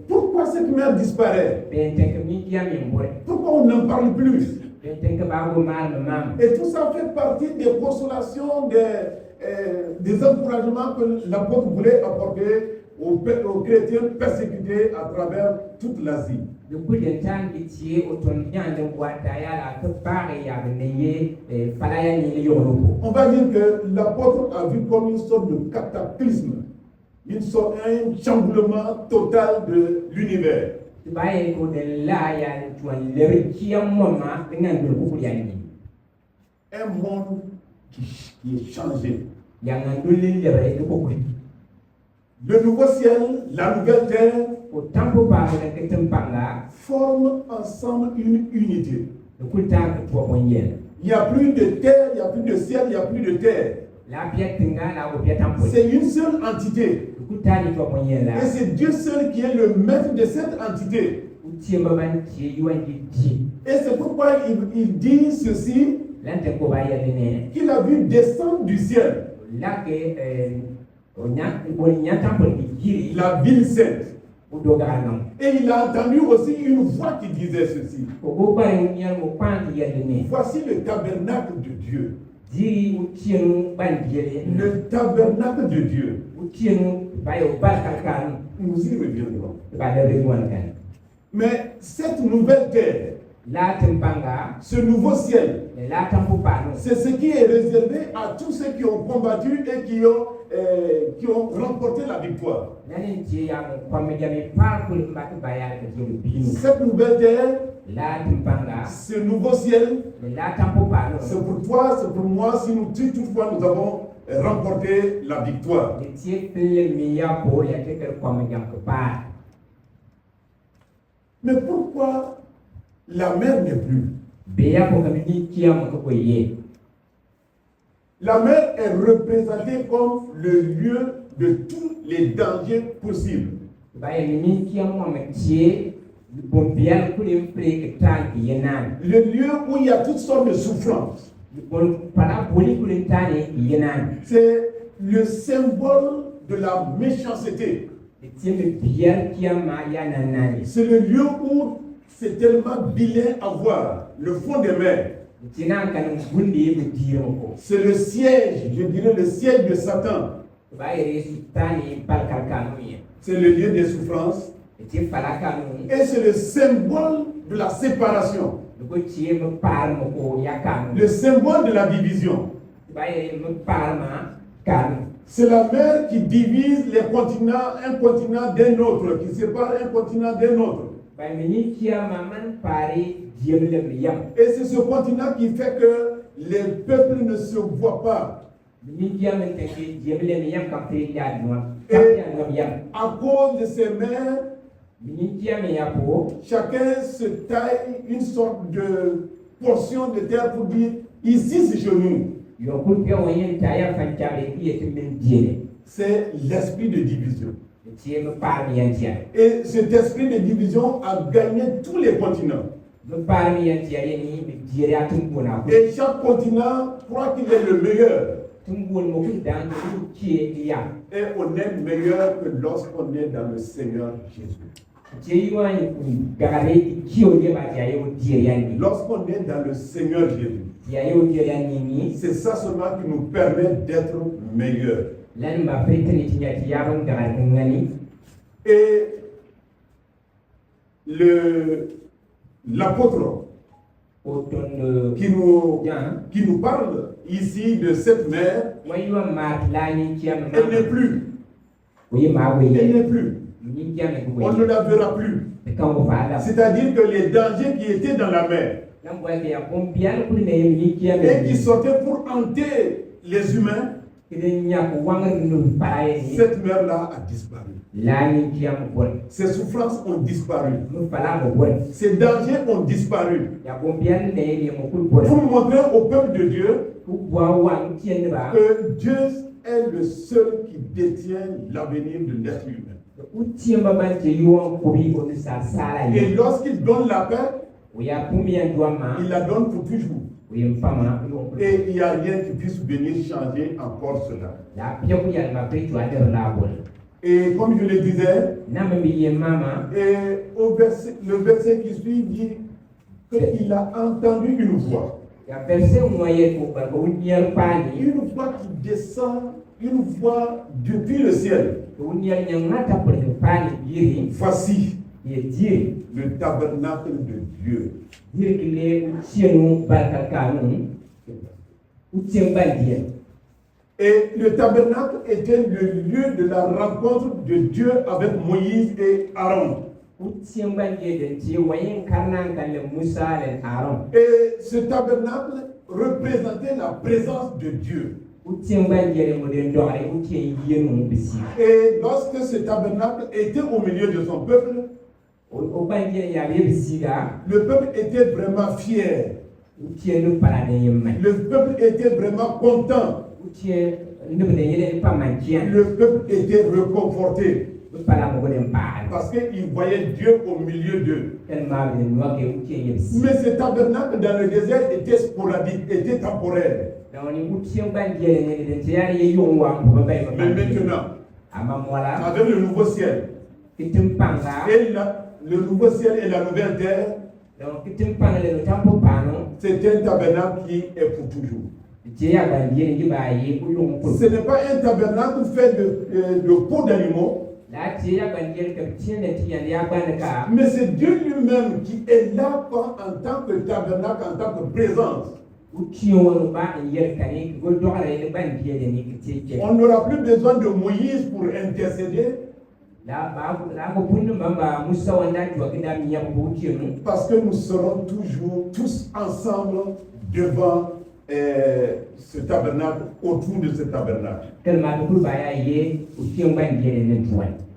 Pourquoi cette mer disparaît? Pourquoi on n'en parle plus? Et tout ça fait partie des consolations, des encouragements que l'apôtre voulait apporter aux chrétiens persécutés à travers toute l'Asie. On va dire que l'apôtre a vu comme une sorte de cataclysme, un chamboulement total de l'univers. Un monde qui est changé. Le nouveau ciel, la nouvelle terre forment ensemble une unité. Il n'y a plus de terre, il n'y a plus de ciel, il n'y a plus de terre. C'est une seule entité. Et c'est Dieu seul qui est le maître de cette entité. Et c'est pourquoi il dit ceci, qu'il a vu descendre du ciel la ville sainte. Et il a entendu aussi une voix qui disait ceci. Voici le tabernacle de Dieu. Le tabernacle de Dieu. Nous y reviendrons. Mais cette nouvelle terre, ce nouveau ciel, c'est ce qui est réservé à tous ceux qui ont combattu et qui ont remporté la victoire. Cette nouvelle terre, ce nouveau ciel, c'est pour toi, c'est pour moi, si toutefois nous avons remporté la victoire. Mais pourquoi la mer n'est plus? La mer est représentée comme le lieu de tous les dangers possibles. Le lieu où il y a toutes sortes de souffrances. C'est le symbole de la méchanceté. C'est le lieu où c'est tellement vilain à voir, le fond des mers. C'est le siège, je dirais le siège de Satan. C'est le lieu des souffrances. Et c'est le symbole de la séparation. Le symbole de la division. C'est la mer qui divise les continents, un continent d'un autre, qui sépare un continent d'un autre. Et c'est ce continent qui fait que les peuples ne se voient pas. Et à cause de ces mers, chacun se taille une sorte de portion de terre pour dire ici c'est chez nous. C'est l'esprit de division. Et cet esprit de division a gagné tous les continents. Et chaque continent croit qu'il est le meilleur. Et on est meilleur que lorsqu'on est dans le Seigneur Jésus. Lorsqu'on est dans le Seigneur Jésus, c'est ça seulement qui nous permet d'être meilleurs. Et l'apôtre qui nous parle ici de cette mer, elle n'est plus. Elle n'est plus. On ne la verra plus. C'est-à-dire que les dangers qui étaient dans la mer et qui sortaient pour hanter les humains, cette mer-là a disparu. Ces souffrances ont disparu. Ces dangers ont disparu. Pour montrer au peuple de Dieu que Dieu est le seul qui détient l'avenir de l'être humain. Et lorsqu'il donne la paix, il la donne pour toujours. Et il n'y a rien qui puisse venir changer encore cela. Et comme je le disais, le verset qui suit dit qu'il a entendu une voix. Une voix qui descend, une voix depuis le ciel. Voici le tabernacle de Dieu. Et le tabernacle était le lieu de la rencontre de Dieu avec Moïse et Aaron. Et ce tabernacle représentait la présence de Dieu. Et lorsque ce tabernacle était au milieu de son peuple, le peuple était vraiment fier. Le peuple était vraiment content. Le peuple était réconforté. Parce qu'il voyait Dieu au milieu d'eux. Mais ce tabernacle dans le désert était sporadique, était temporaire. Mais maintenant, avec le nouveau ciel, et le nouveau ciel et la nouvelle terre, c'est un tabernacle qui est pour toujours. Ce n'est pas un tabernacle fait de peau d'animaux, mais c'est Dieu lui-même qui est là en tant que tabernacle, en tant que présence. On n'aura plus besoin de Moïse pour intercéder. Parce que nous serons toujours tous ensemble devant ce tabernacle, autour de ce tabernacle.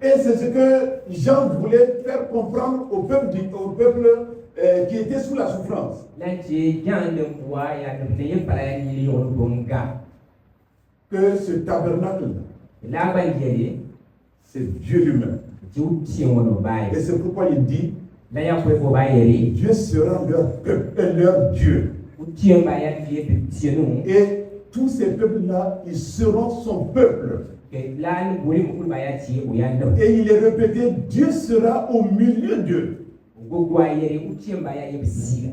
Et c'est ce que Jean voulait faire comprendre au peuple qui était sous la souffrance. Que ce tabernacle, c'est Dieu lui-même. Et c'est pourquoi il dit, Dieu sera leur peuple et leur Dieu. Et tous ces peuples-là, ils seront son peuple. Et il est répété, Dieu sera au milieu d'eux.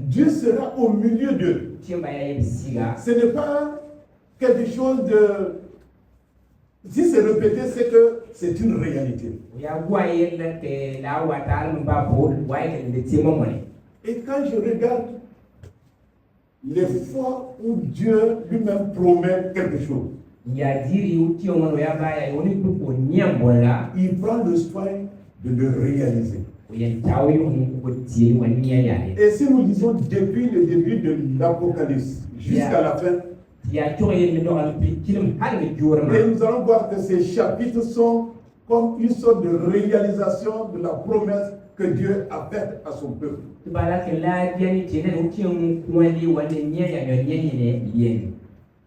Dieu sera au milieu d'eux. Ce n'est pas quelque chose de... Si c'est répété, c'est que c'est une réalité. Et quand je regarde les fois où Dieu lui-même promet quelque chose, il prend le soin de le réaliser. Et si nous lisons depuis le début de l'Apocalypse jusqu'à la fin, et nous allons voir que ces chapitres sont comme une sorte de réalisation de la promesse que Dieu a faite à son peuple.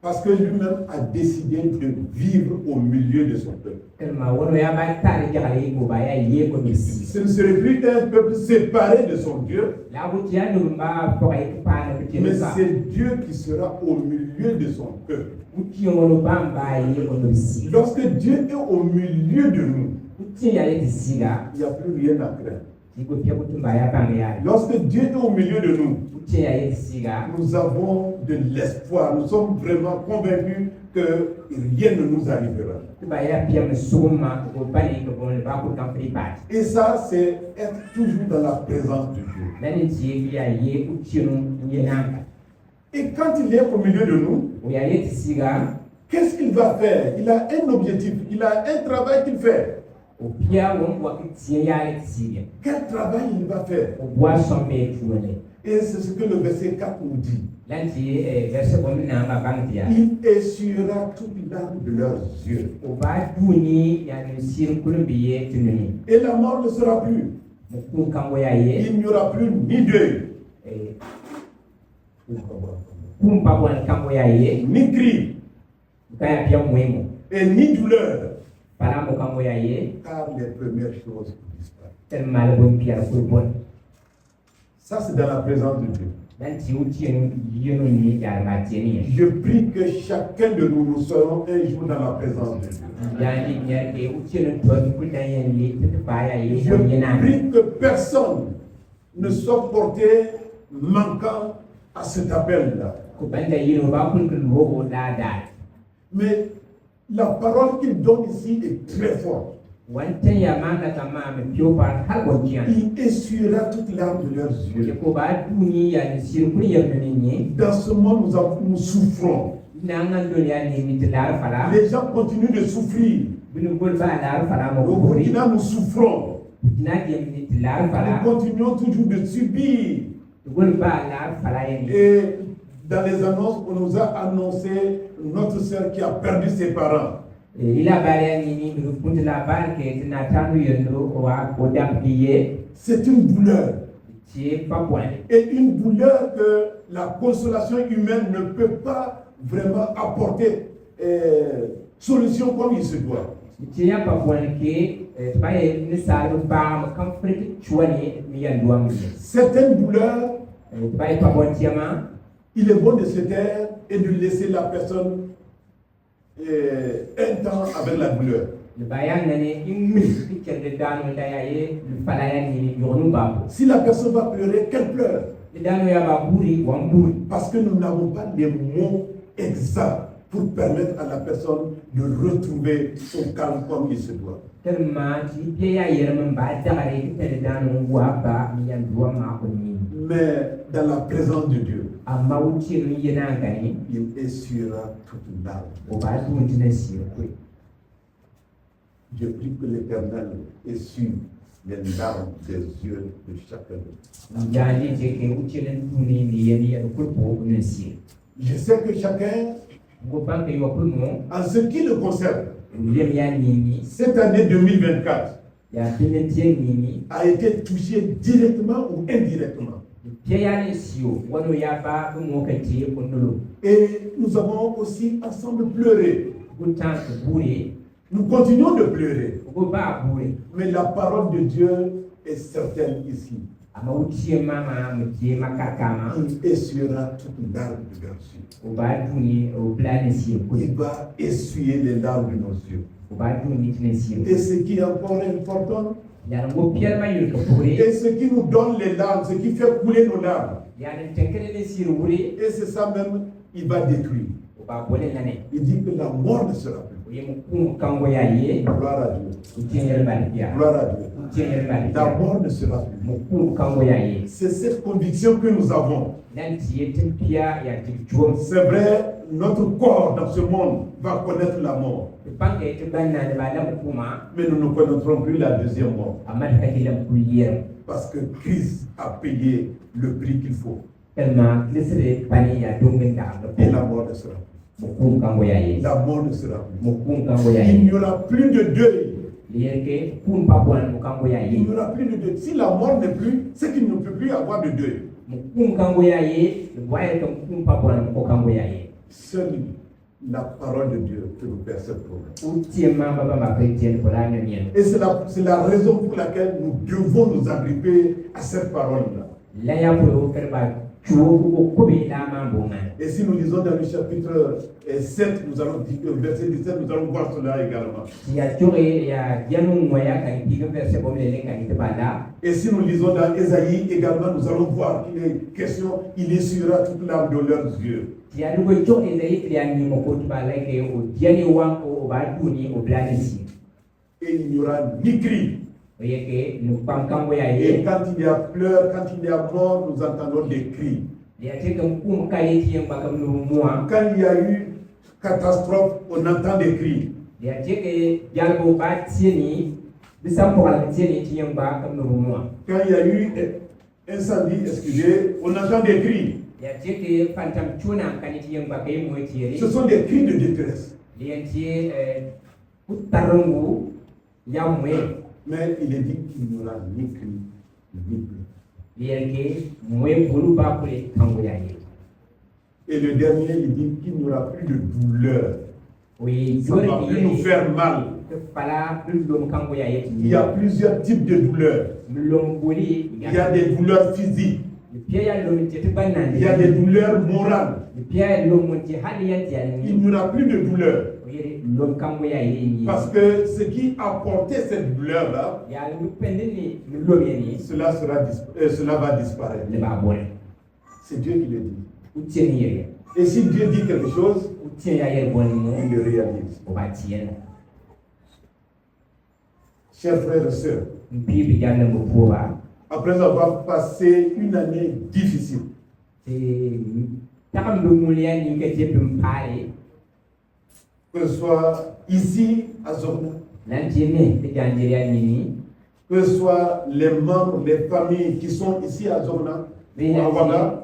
Parce que lui-même a décidé de vivre au milieu de son peuple. Ce ne serait plus un peuple séparé de son Dieu, mais c'est Dieu qui sera au milieu de son peuple. Lorsque Dieu est au milieu de nous, il n'y a plus rien à craindre. Lorsque Dieu est au milieu de nous, nous avons de l'espoir. Nous sommes vraiment convaincus que rien ne nous arrivera. Et ça, c'est être toujours dans la présence de Dieu. Et quand il est au milieu de nous, qu'est-ce qu'il va faire? Il a un objectif, il a un travail qu'il fait. Quel travail il va faire? Et c'est ce que le verset 4 nous dit. Il essuiera toute larme de leurs yeux. Et la mort ne sera plus. Il n'y aura plus ni deuil, ni cri, et ni douleur. Car les premières choses disparaissent. Ça, c'est dans la présence de Dieu. Je prie que chacun de nous serons un jour dans la présence de Dieu. Je prie que personne ne soit porté manquant à cet appel-là. Mais la parole qu'il donne ici est très forte. Il essuiera toute larme de leurs yeux. Dans ce monde, nous souffrons. Les gens continuent de souffrir. Au Burkina, nous souffrons. Nous continuons toujours de subir. Et dans les annonces, on nous a annoncé notre sœur qui a perdu ses parents. C'est une douleur. Et une douleur que la consolation humaine ne peut pas vraiment apporter solution comme il se doit. Certaines douleurs, il est bon de se taire et de laisser la personne un temps avec la douleur. Si la personne va pleurer, qu'elle pleure. Parce que nous n'avons pas les mots exacts pour permettre à la personne de retrouver son calme comme il se doit. Mais dans la présence de Dieu, il essuiera toute larme. Je prie que l'Éternel essuie les larmes des yeux de chacun de nous. Je sais que chacun, en ce qui le concerne, cette année 2024 a été touchée directement ou indirectement. Et nous avons aussi ensemble pleuré. Nous continuons de pleurer. Mais la parole de Dieu est certaine ici. Il essuiera toute larme de leurs yeux. Il va essuyer les larmes de nos yeux. Et ce qui est encore important, et ce qui nous donne les larmes, ce qui fait couler nos larmes, et c'est ça même, il va détruire. Il dit que la mort ne sera plus. Gloire à Dieu. Gloire à Dieu. La mort ne sera plus. C'est cette conviction que nous avons. C'est vrai, notre corps dans ce monde va connaître la mort. Mais nous ne connaîtrons plus la deuxième mort. Parce que Christ a payé le prix qu'il faut. Et la mort ne sera plus. La mort ne sera plus. Il n'y aura plus de deuil. Il n'y aura plus de deuil. Si la mort n'est plus, c'est qu'il ne peut plus y avoir de deuil. Seule la parole de Dieu peut nous faire cette promesse. Et c'est la raison pour laquelle nous devons nous agripper à cette parole-là. Et si nous lisons dans le chapitre 7, nous allons dire, verset 17, nous allons voir cela également. Et si nous lisons dans Ésaïe également, nous allons voir qu'il est question, il essuiera toute larme de leurs yeux. Et il n'y aura ni cri. Et quand il y a pleurs, quand il y a mort, nous entendons des cris. Quand il y a eu catastrophe, on entend des cris. Quand il y a eu incendie, excusez, on entend des cris. Ce sont des cris de détresse. Mais il est dit qu'il n'y aura ni cri, ni pleurs. Et le dernier, il dit qu'il n'y aura plus de douleur. Ça ne va plus nous faire mal. Il y a plusieurs types de douleurs. Il y a des douleurs physiques. Il y a des douleurs morales. Il n'y aura plus de douleur. Parce que ce qui a porté cette douleur-là, cela va disparaître. C'est Dieu qui le dit. Et si Dieu dit quelque chose, il le réalise. Chers frères et sœurs, après avoir passé une année difficile, que ce soit ici à Zorna, que ce soit les membres, les familles qui sont ici à Zorna, ou à Ouaga,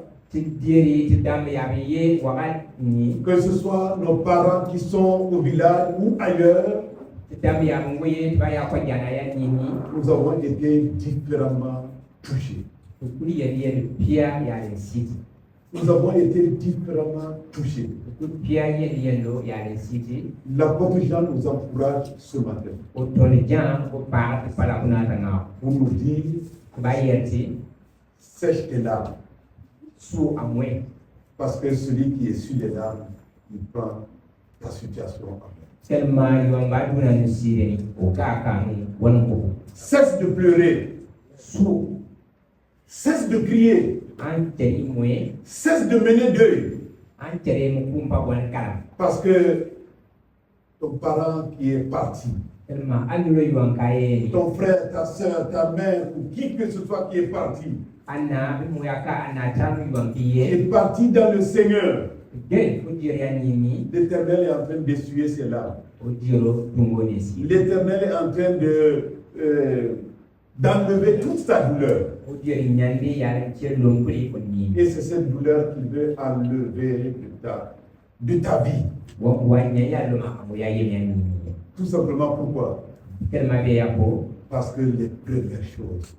que ce soit nos parents qui sont au village ou ailleurs, nous avons été différemment touchés. Nous avons été différemment touchés. L'apôtre Jean nous encourage ce matin pour nous dire: sèche tes larmes. Parce que celui qui essuie les larmes, il prend ta situation en main. Cesse de pleurer. Cesse de crier. Cesse de mener deuil. Parce que ton parent qui est parti, ton frère, ta soeur, ta mère, ou qui que ce soit qui est parti, est parti dans le Seigneur. L'Éternel est en train d'essuyer ses larmes. L'Éternel est en train d'enlever toute sa douleur. Et c'est cette douleur qu'il veut enlever de ta vie. Tout simplement pourquoi? Parce que les premières choses.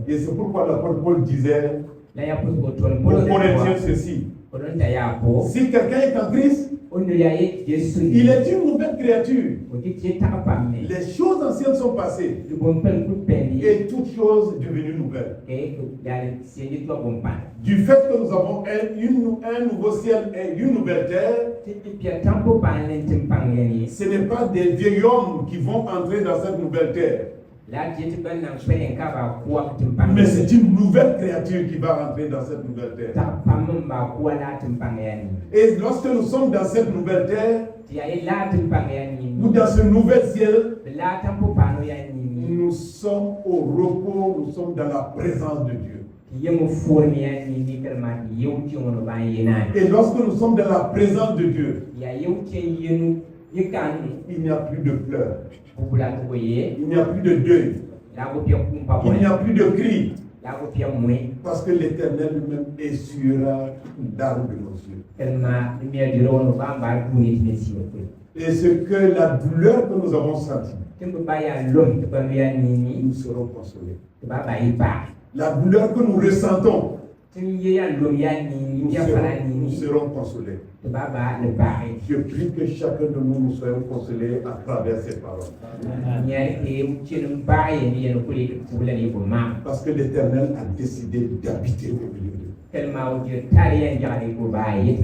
Et c'est pourquoi l'apôtre Paul disait aux Corinthiens ceci: si quelqu'un est en Christ, il est une nouvelle créature. Les choses anciennes sont passées et toutes choses devenues nouvelles. Du fait que nous avons un nouveau ciel et une nouvelle terre, ce n'est pas des vieils hommes qui vont entrer dans cette nouvelle terre, mais c'est une nouvelle créature qui va rentrer dans cette nouvelle terre. Et lorsque nous sommes dans cette nouvelle terre, ou dans ce nouvel ciel, nous sommes au repos, nous sommes dans la présence de Dieu. Et lorsque nous sommes dans la présence de Dieu, il n'y a plus de pleurs, il n'y a plus de deuil, il n'y a plus de cris, parce que l'Éternel lui-même essuiera une larme de nos yeux. Et ce que la douleur que nous avons sentie, nous serons consolés. La douleur que nous ressentons, nous serons consolés. Je prie que chacun de nous soyons consolés à travers ces paroles. Parce que l'Éternel a décidé d'habiter au milieu d'eux.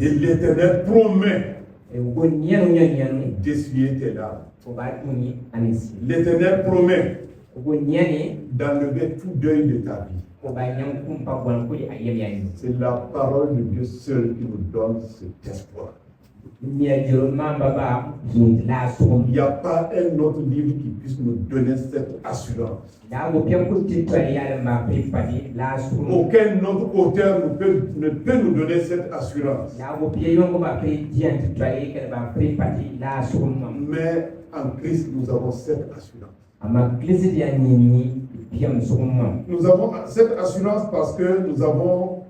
Et l'Éternel promet d'essuyer tes larmes. L'Éternel promet d'enlever tout deuil de ta vie. C'est la parole de Dieu seul qui nous donne cet espoir. Il n'y a pas un autre livre qui puisse nous donner cette assurance. Aucun autre auteur ne peut nous donner cette assurance. Mais en Christ, nous avons cette assurance. Nous avons cette assurance parce que nous avons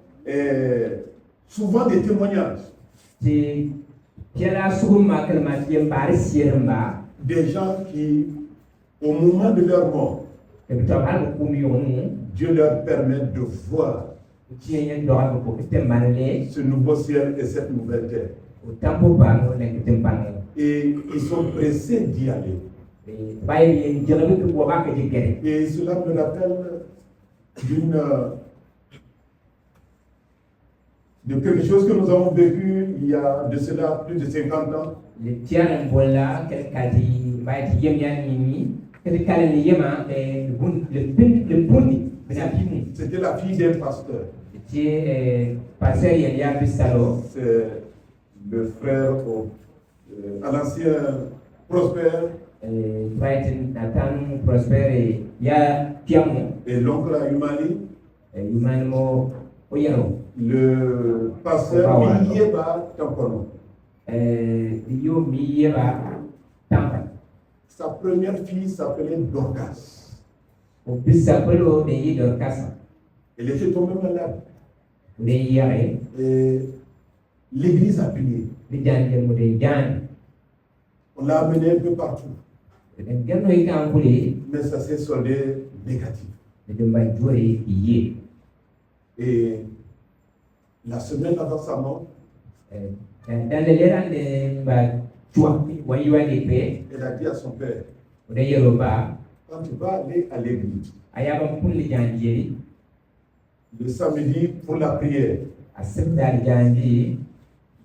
souvent des témoignages. Des gens qui, au moment de leur mort, Dieu leur permet de voir ce nouveau ciel et cette nouvelle terre. Et ils sont pressés d'y aller. Et cela me rappelle de quelque chose que nous avons vécu il y a de cela plus de 50 ans. C'était la fille d'un pasteur. C'est le frère à l'ancien Prosper. Et l'oncle à Humani. Le pasteur Miyeba Tampono. Sa première fille s'appelait Dorcas. Elle était tombée malade. Et l'église a prié. On l'a amenée un peu partout. Mais ça s'est soldé négatif. Et la semaine avant sa mort, elle a dit à son père, quand tu vas aller à l'église, le samedi pour la prière,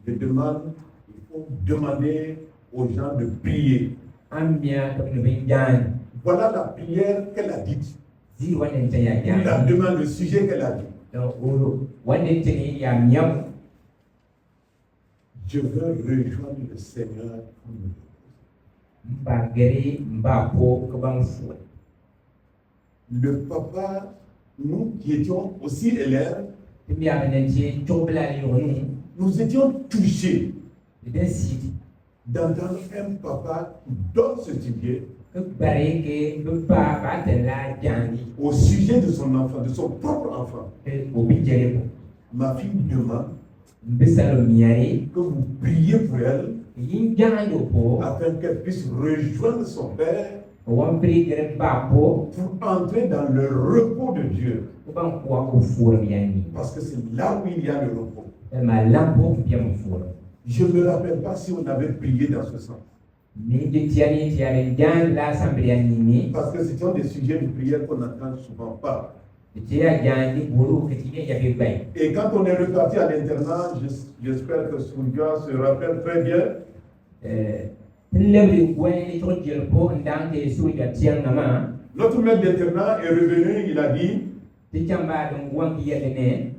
je demande, il faut demander aux gens de prier. Voilà la prière qu'elle a dite. La demande, le sujet qu'elle a dit. Je veux rejoindre le Seigneur. Le papa, nous qui étions aussi élèves, nous étions touchés d'entendre un papa qui donne ce sujet au sujet de son enfant, de son propre enfant. Ma fille demande que vous priez pour elle afin qu'elle puisse rejoindre son père pour entrer dans le repos de Dieu. Parce que c'est là où il y a le repos. Je ne me rappelle pas si on avait prié dans ce sens. Parce que ce sont des sujets de prière qu'on n'entend souvent pas. Et quand on est reparti à l'internat, j'espère que Soudia se rappelle très bien. Notre maître d'internat est revenu, il a dit, il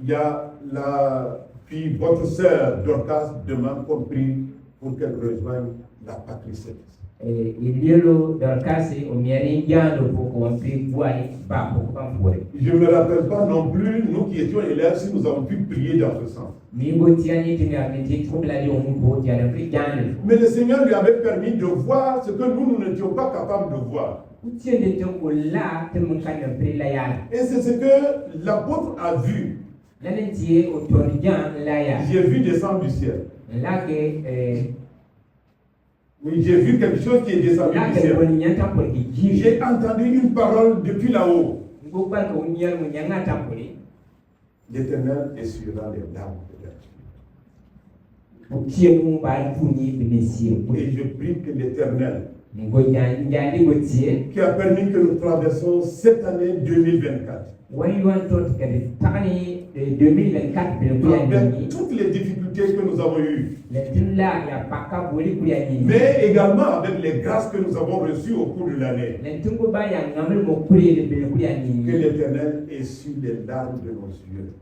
y a la fille, votre sœur Dorcas demande qu'on prie pour qu'elle rejoigne la patrie céleste. Je ne me rappelle pas non plus, nous qui étions élèves, si nous avons pu prier dans ce sens. Mais le Seigneur lui avait permis de voir ce que nous n'étions pas capables de voir. Et c'est ce que l'apôtre a vu. J'ai vu descendre du ciel. Oui, j'ai vu quelque chose qui est descendu du ciel. J'ai entendu une parole depuis là-haut. L'Éternel essuiera les larmes de la Et je prie que l'Éternel, qui a permis que nous traversons cette année 2024, avec toutes les difficultés que nous avons eues, mais également avec les grâces que nous avons reçues au cours de l'année, que l'Éternel essuie les larmes de nos yeux,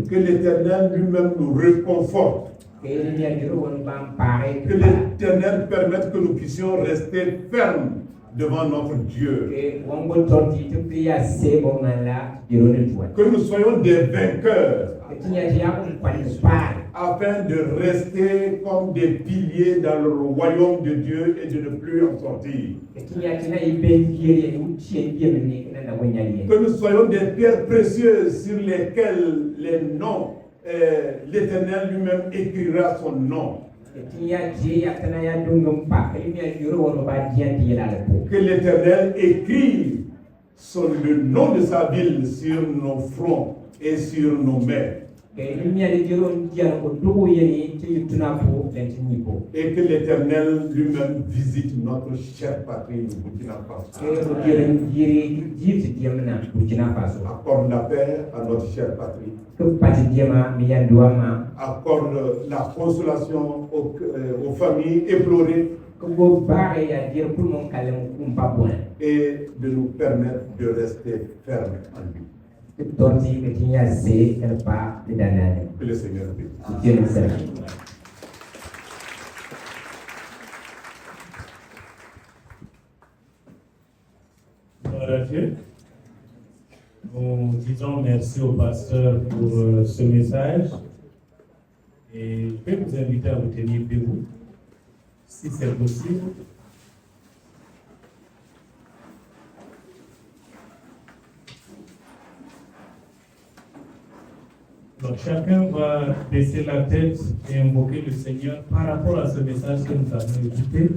que l'Éternel lui-même nous réconforte, que l'Éternel permette que nous puissions rester fermes devant notre Dieu, que nous soyons des vainqueurs, afin de rester comme des piliers dans le royaume de Dieu et de ne plus en sortir. Que nous soyons des pierres précieuses sur lesquelles les noms, l'Éternel lui-même écrira son nom. Que l'Éternel écrive le nom de sa ville sur nos fronts et sur nos mains. Et que l'Éternel lui-même visite notre chère patrie, le Burkina Faso. Accorde la paix à notre chère patrie. Accorde la consolation aux familles éplorées. Et de nous permettre de rester fermes en lui. Que le Seigneur bénisse. Gloire à Dieu. Nous disons merci au pasteur pour ce message. Et je vais vous inviter à vous tenir debout, si c'est possible. Donc chacun va baisser la tête et invoquer le Seigneur par rapport à ce message que nous avons écouté.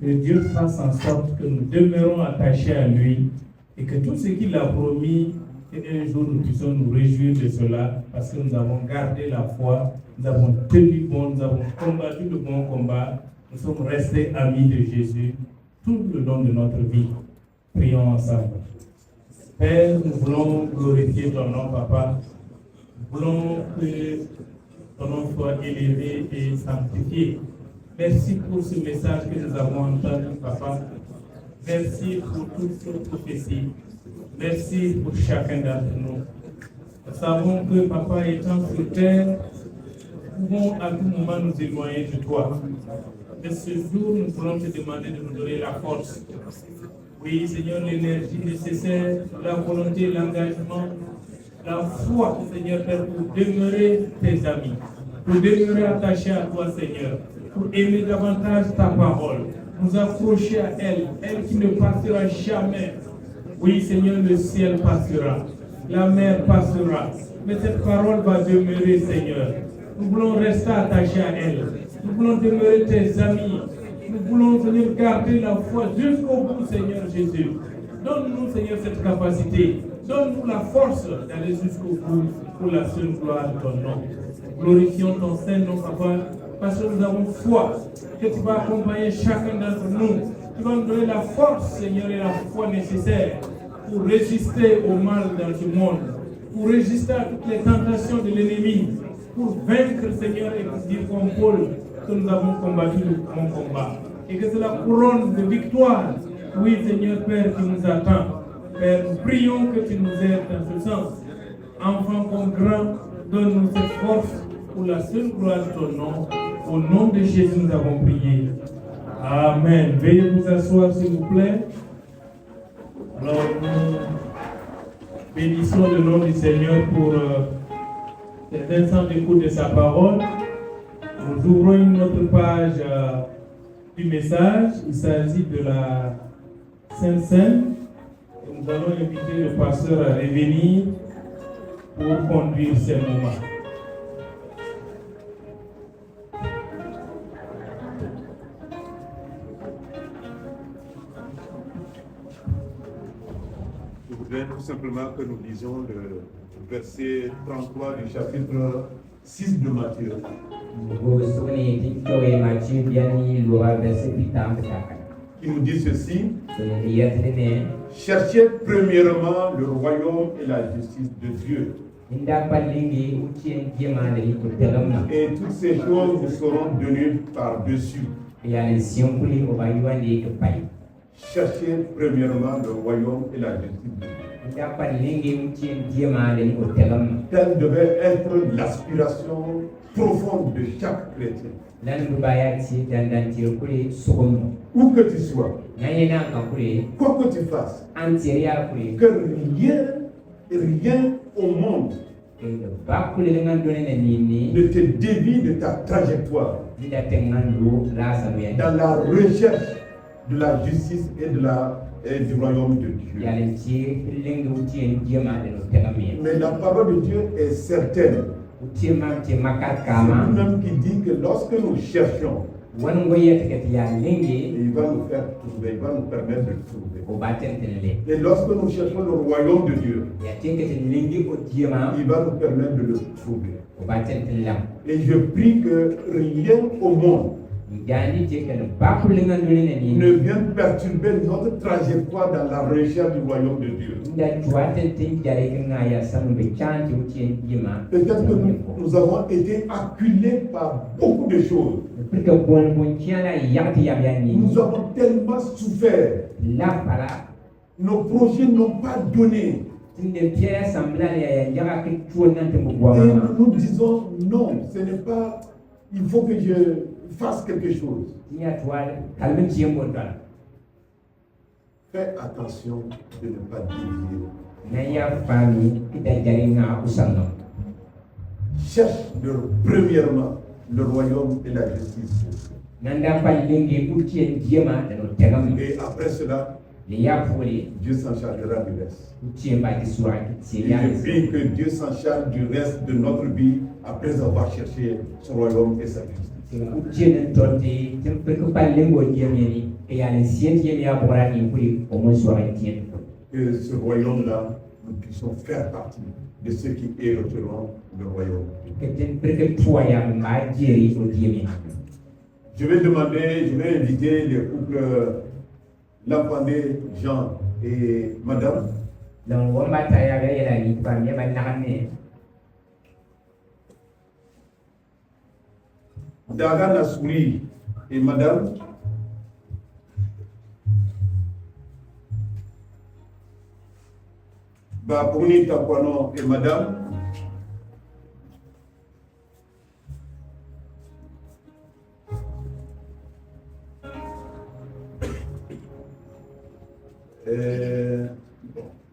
Que Dieu fasse en sorte que nous demeurons attachés à lui et que tout ce qu'il a promis, un jour nous puissions nous réjouir de cela parce que nous avons gardé la foi, nous avons tenu bon, nous avons combattu le bon combat, nous sommes restés amis de Jésus tout le long de notre vie. Prions ensemble. Père, nous voulons glorifier ton nom, Papa. Nous voulons que ton nom soit élevé et sanctifié. Merci pour ce message que nous avons entendu, Papa. Merci pour toutes ces prophéties. Merci pour chacun d'entre nous. Nous savons que, Papa, étant sur terre, nous pouvons à tout moment nous éloigner de toi. Mais ce jour, nous voulons te demander de nous donner la force. Oui, Seigneur, l'énergie nécessaire, la volonté, l'engagement, la foi, Seigneur, Père, pour demeurer tes amis, pour demeurer attachés à toi, Seigneur, pour aimer davantage ta parole, nous accrocher à elle, elle qui ne partira jamais. Oui, Seigneur, le ciel passera, la mer passera, mais cette parole va demeurer, Seigneur. Nous voulons rester attachés à elle, nous voulons demeurer tes amis, nous voulons, Seigneur, garder la foi jusqu'au bout, Seigneur Jésus. Donne-nous, Seigneur, cette capacité. Donne-nous la force d'aller jusqu'au bout pour la seule gloire de ton nom. Glorifions ton Saint-Nom, Papa, parce que nous avons foi que tu vas accompagner chacun d'entre nous. Tu vas nous donner la force, Seigneur, et la foi nécessaire pour résister au mal dans ce monde, pour résister à toutes les tentations de l'ennemi, pour vaincre, Seigneur, et pour dire comme Paul que nous avons combattu le bon combat. Et que c'est la couronne de victoire, oui, Seigneur Père, qui nous attend. Père, nous prions que tu nous aides dans ce sens. Enfants comme grands, donne-nous cette force pour la seule gloire de ton nom. Au nom de Jésus, nous avons prié. Amen. Veuillez vous asseoir, s'il vous plaît. Alors, nous bénissons le nom du Seigneur pour cet instant d'écoute de sa parole. Nous ouvrons une autre page du message. Il s'agit de la Sainte Seine. Nous allons inviter le pasteur à revenir pour conduire ces moments. Je voudrais tout simplement que nous lisions le verset 33 du chapitre 6 de Matthieu. Qui nous dit ceci: cherchez premièrement le royaume et la justice de Dieu. Et toutes ces choses vous seront données par-dessus. Cherchez premièrement le royaume et la justice de Dieu. Telle devait être l'aspiration profonde de chaque chrétien. Où que tu sois, quoi que tu fasses, que rien au monde ne te dévie de ta trajectoire dans la recherche de la justice et du royaume de Dieu. Mais la parole de Dieu est certaine. C'est lui-même qui dit que lorsque nous cherchons Et il va nous faire trouver, il va nous permettre de trouver. Et lorsque nous cherchons le royaume de Dieu, il va nous permettre de le trouver. Et je prie que rien au monde ne vienne perturber notre trajectoire dans la recherche du royaume de Dieu. Peut-être que nous avons été acculés par beaucoup de choses. Nous avons tellement souffert. Nos projets n'ont pas donné. Et nous disons non, ce n'est pas. Il faut que je fasse quelque chose. Fais attention de ne pas dévier. Cherche premièrement le royaume et la justice. Et après cela, Dieu s'en chargera du reste. Et je prie que Dieu s'en charge du reste de notre vie après avoir cherché son royaume et sa justice. Que ce royaume-là, nous puissions faire partie de ceux qui hériteront le royaume. Je vais inviter les couples Lampandé, Jean et Madame. Daga Nassouri et Madame. Bapouni Takwano et Madame.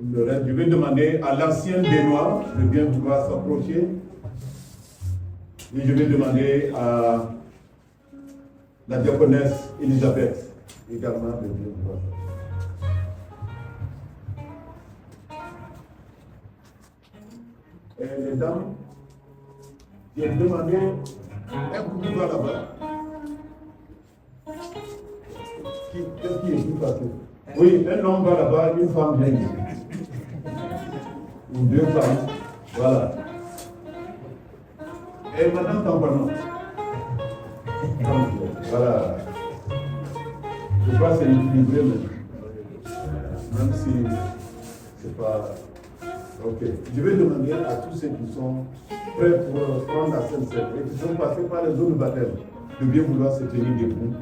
Le reste, je vais demander à l'ancien Benoît de bien vouloir s'approcher. Et je vais demander à la diaconesse Elisabeth également de bien vouloir. Et les dames, j'ai demandé un couple là-bas. Qu'est-ce qui est plus facile? Oui, un homme va là-bas, une femme vient ici. Ou deux femmes. Voilà. Et madame Tampano. Voilà. Je crois que c'est équilibré, même si c'est pas. Ok. Je vais demander à tous ceux qui sont prêts pour prendre la Sainte Seine et qui sont passés par les eaux de baptême de bien vouloir se tenir debout.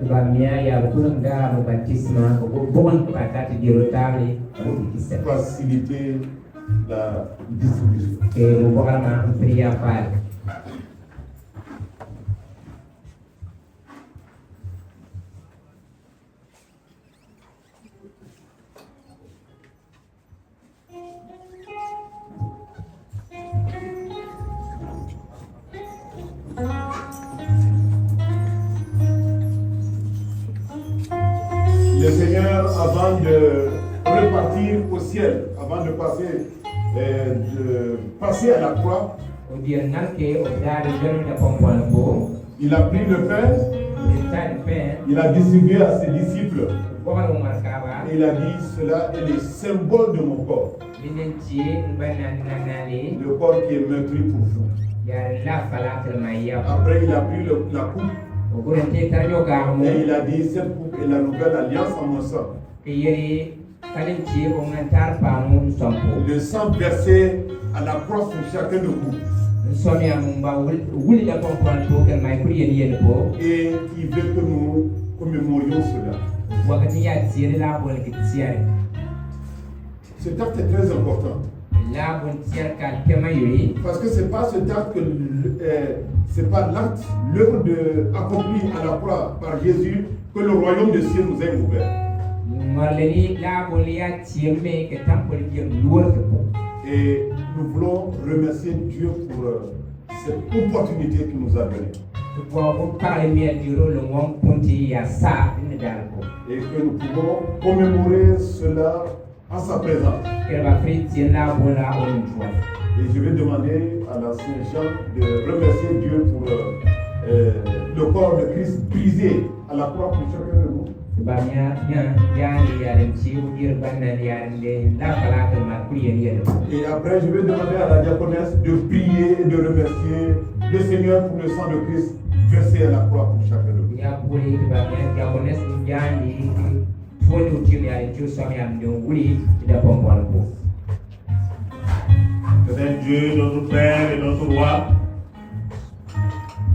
Faciliter la distribution. Le Seigneur, avant de repartir au ciel, avant de passer à la croix, il a pris le pain, il a distribué à ses disciples. Et il a dit, cela est le symbole de mon corps. Le corps qui est meurtri pour vous. Après, il a pris la coupe. Et il a dit, cette coupe est la nouvelle alliance en mon sang. Le sang versé à la croix pour chacun de vous. Et il veut que nous commémorions cela. Cet acte est très important. Parce que c'est pas cet acte, c'est pas l'acte, l'œuvre accomplie à la croix par Jésus que le royaume des cieux nous est ouvert. Et nous voulons remercier Dieu pour cette opportunité qu'il nous a donnée. Et que nous pouvons commémorer cela en sa présence. Et je vais demander à l'ancien Jean de remercier Dieu pour le corps de Christ brisé à la croix pour chacun de nous. Et après, je vais demander à la diaconesse de prier et de remercier le Seigneur pour le sang de Christ versé à la croix pour chacun de nous. Seigneur Dieu, notre Père et notre Roi,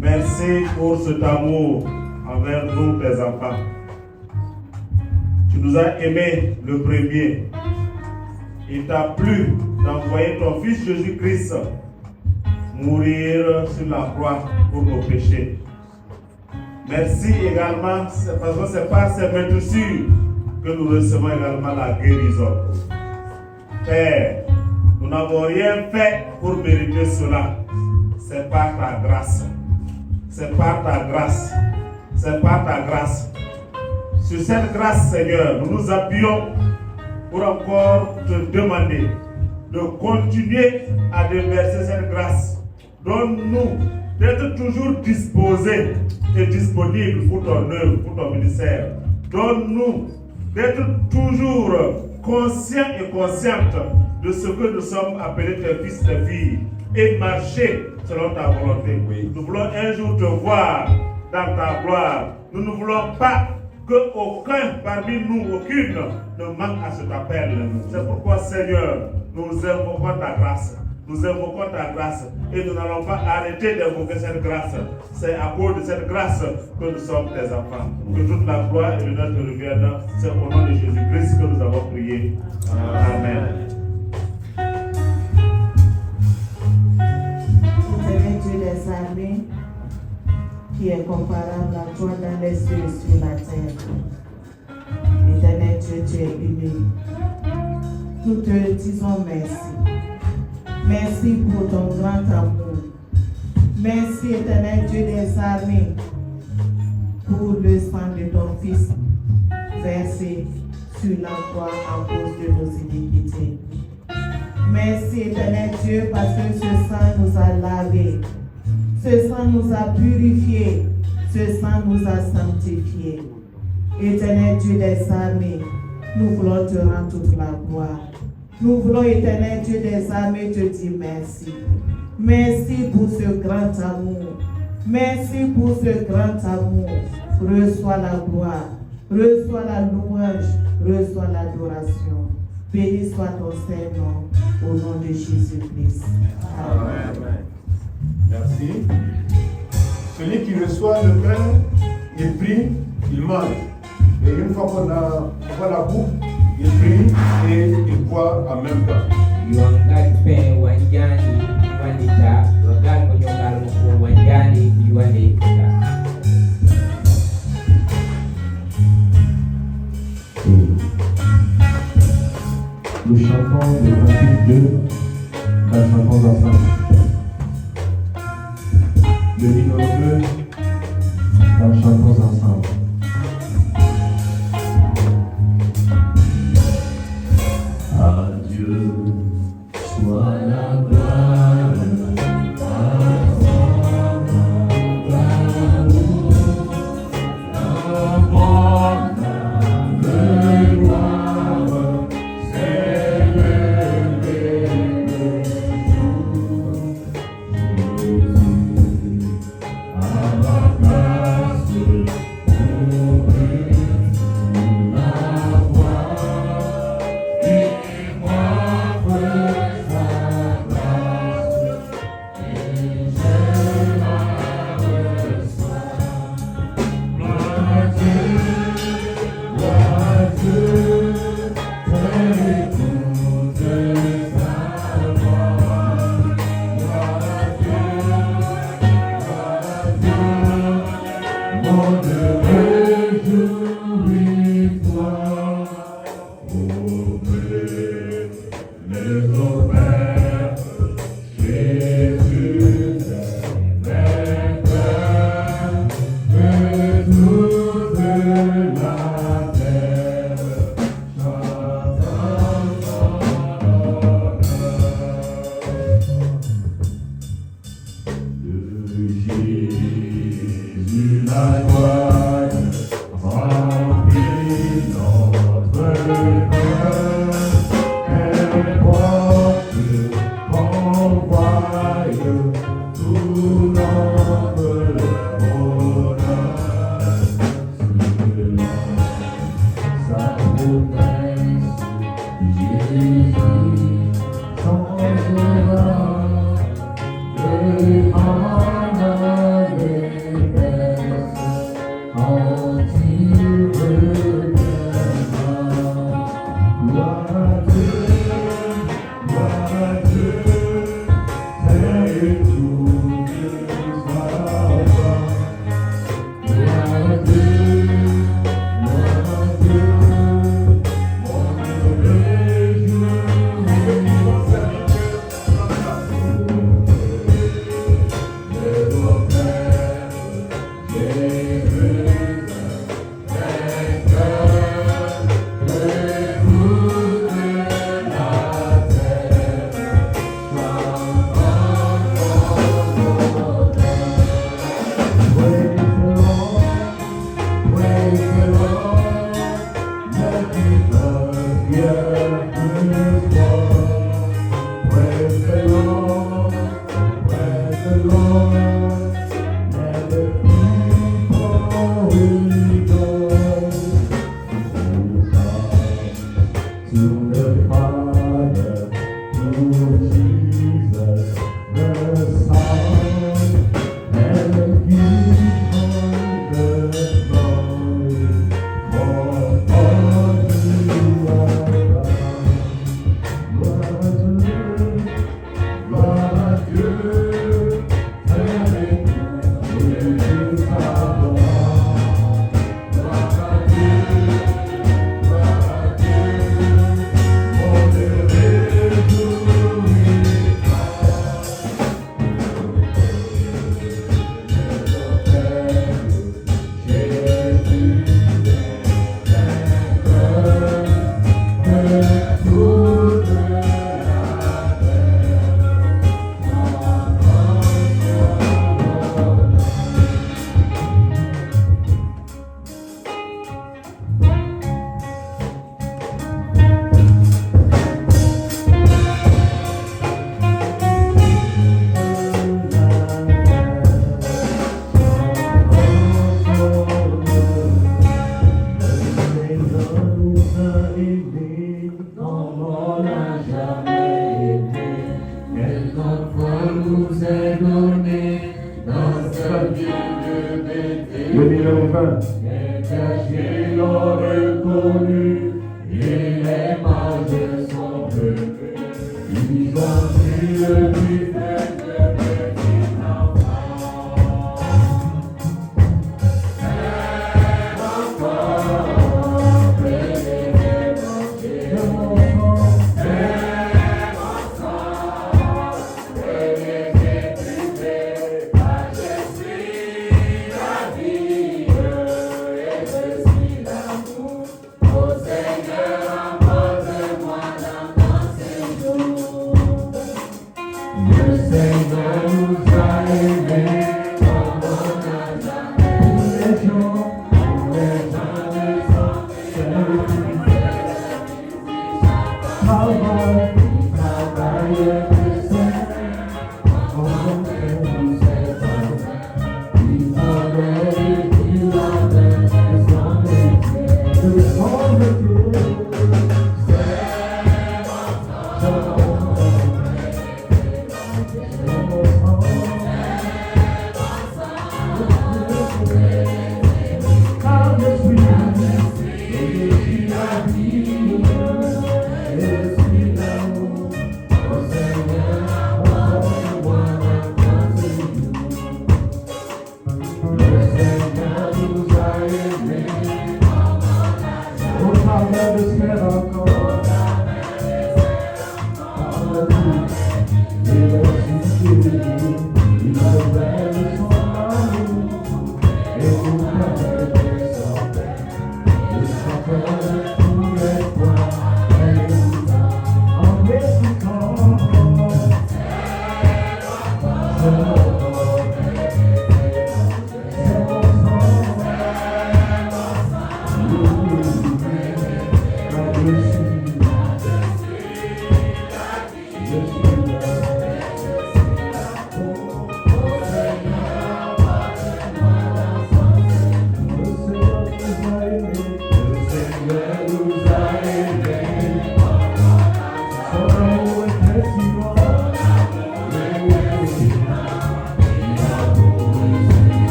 merci pour cet amour envers nous, tes enfants. Tu nous as aimés le premier. Il t'a plu d'envoyer ton Fils Jésus-Christ mourir sur la croix pour nos péchés. Merci également, parce que c'est par ces meurtrissures que nous recevons également la guérison. Père, nous n'avons rien fait pour mériter cela. C'est par ta grâce. C'est par ta grâce. C'est par ta grâce. Sur cette grâce, Seigneur, nous nous appuyons pour encore te demander de continuer à déverser cette grâce. Donne-nous d'être toujours disposés et disponibles pour ton œuvre, pour ton ministère. Donne-nous d'être toujours conscients et conscientes de ce que nous sommes appelés tes fils et tes filles et marcher selon ta volonté. Nous voulons un jour te voir dans ta gloire. Nous ne voulons pas qu'aucun parmi nous, aucune, ne manque à cet appel. C'est pourquoi, Seigneur, nous invoquons ta grâce. Nous invoquons ta grâce et nous n'allons pas arrêter d'invoquer cette grâce. C'est à cause de cette grâce que nous sommes tes enfants. Que toute la gloire et l'honneur te reviennent. C'est au nom de Jésus-Christ que nous avons prié. Amen. Éternel Dieu des armées, qui est comparable à toi dans les cieux et sur la terre. Éternel Dieu, tu es unique. Nous te disons merci. Merci pour ton grand amour. Merci, Éternel Dieu des armées, pour le sang de ton Fils versé sur la croix à cause de nos iniquités. Merci, Éternel Dieu, parce que ce sang nous a lavés. Ce sang nous a purifiés. Ce sang nous a sanctifiés. Éternel Dieu des armées, nous voulons te rendre toute la gloire. Nous voulons, Éternel Dieu des armées, te dire merci. Merci pour ce grand amour. Merci pour ce grand amour. Reçois la gloire. Reçois la louange. Reçois l'adoration. Béni soit ton Saint-Nom au nom de Jésus-Christ. Amen. Amen. Merci. Celui qui reçoit le pain, il prie, il mange. Et une fois qu'on a la bouffe, il prie et il boit en même temps. Nous chantons le cantique 2 dans Chantons ensemble. Le numéro 2 dans Chantons ensemble. À Dieu soit la gloire,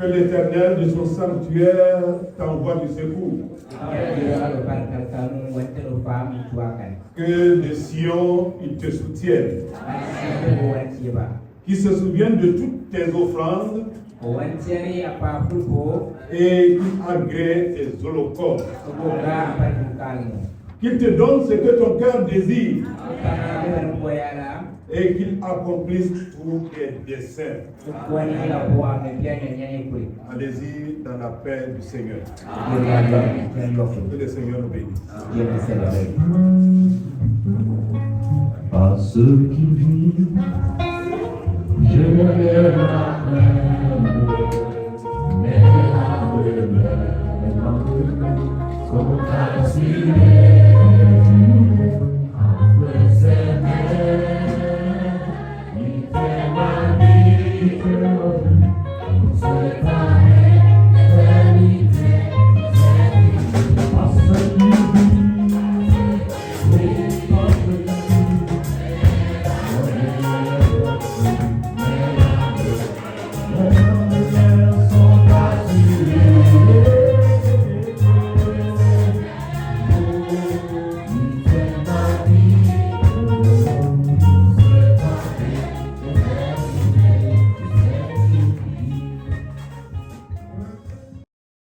Que l'Éternel de son sanctuaire t'envoie du secours. Que de Sion, il te soutienne. Qu'il se souvienne de toutes tes offrandes et qu'il agrée tes holocaustes. Qu'il te donne ce que ton cœur désire et qu'il accomplisse tous tes desseins. Allez-y dans la paix du Seigneur. Que le Seigneur nous bénisse. À ceux qui vivent, je lève la main, mais la main, comme un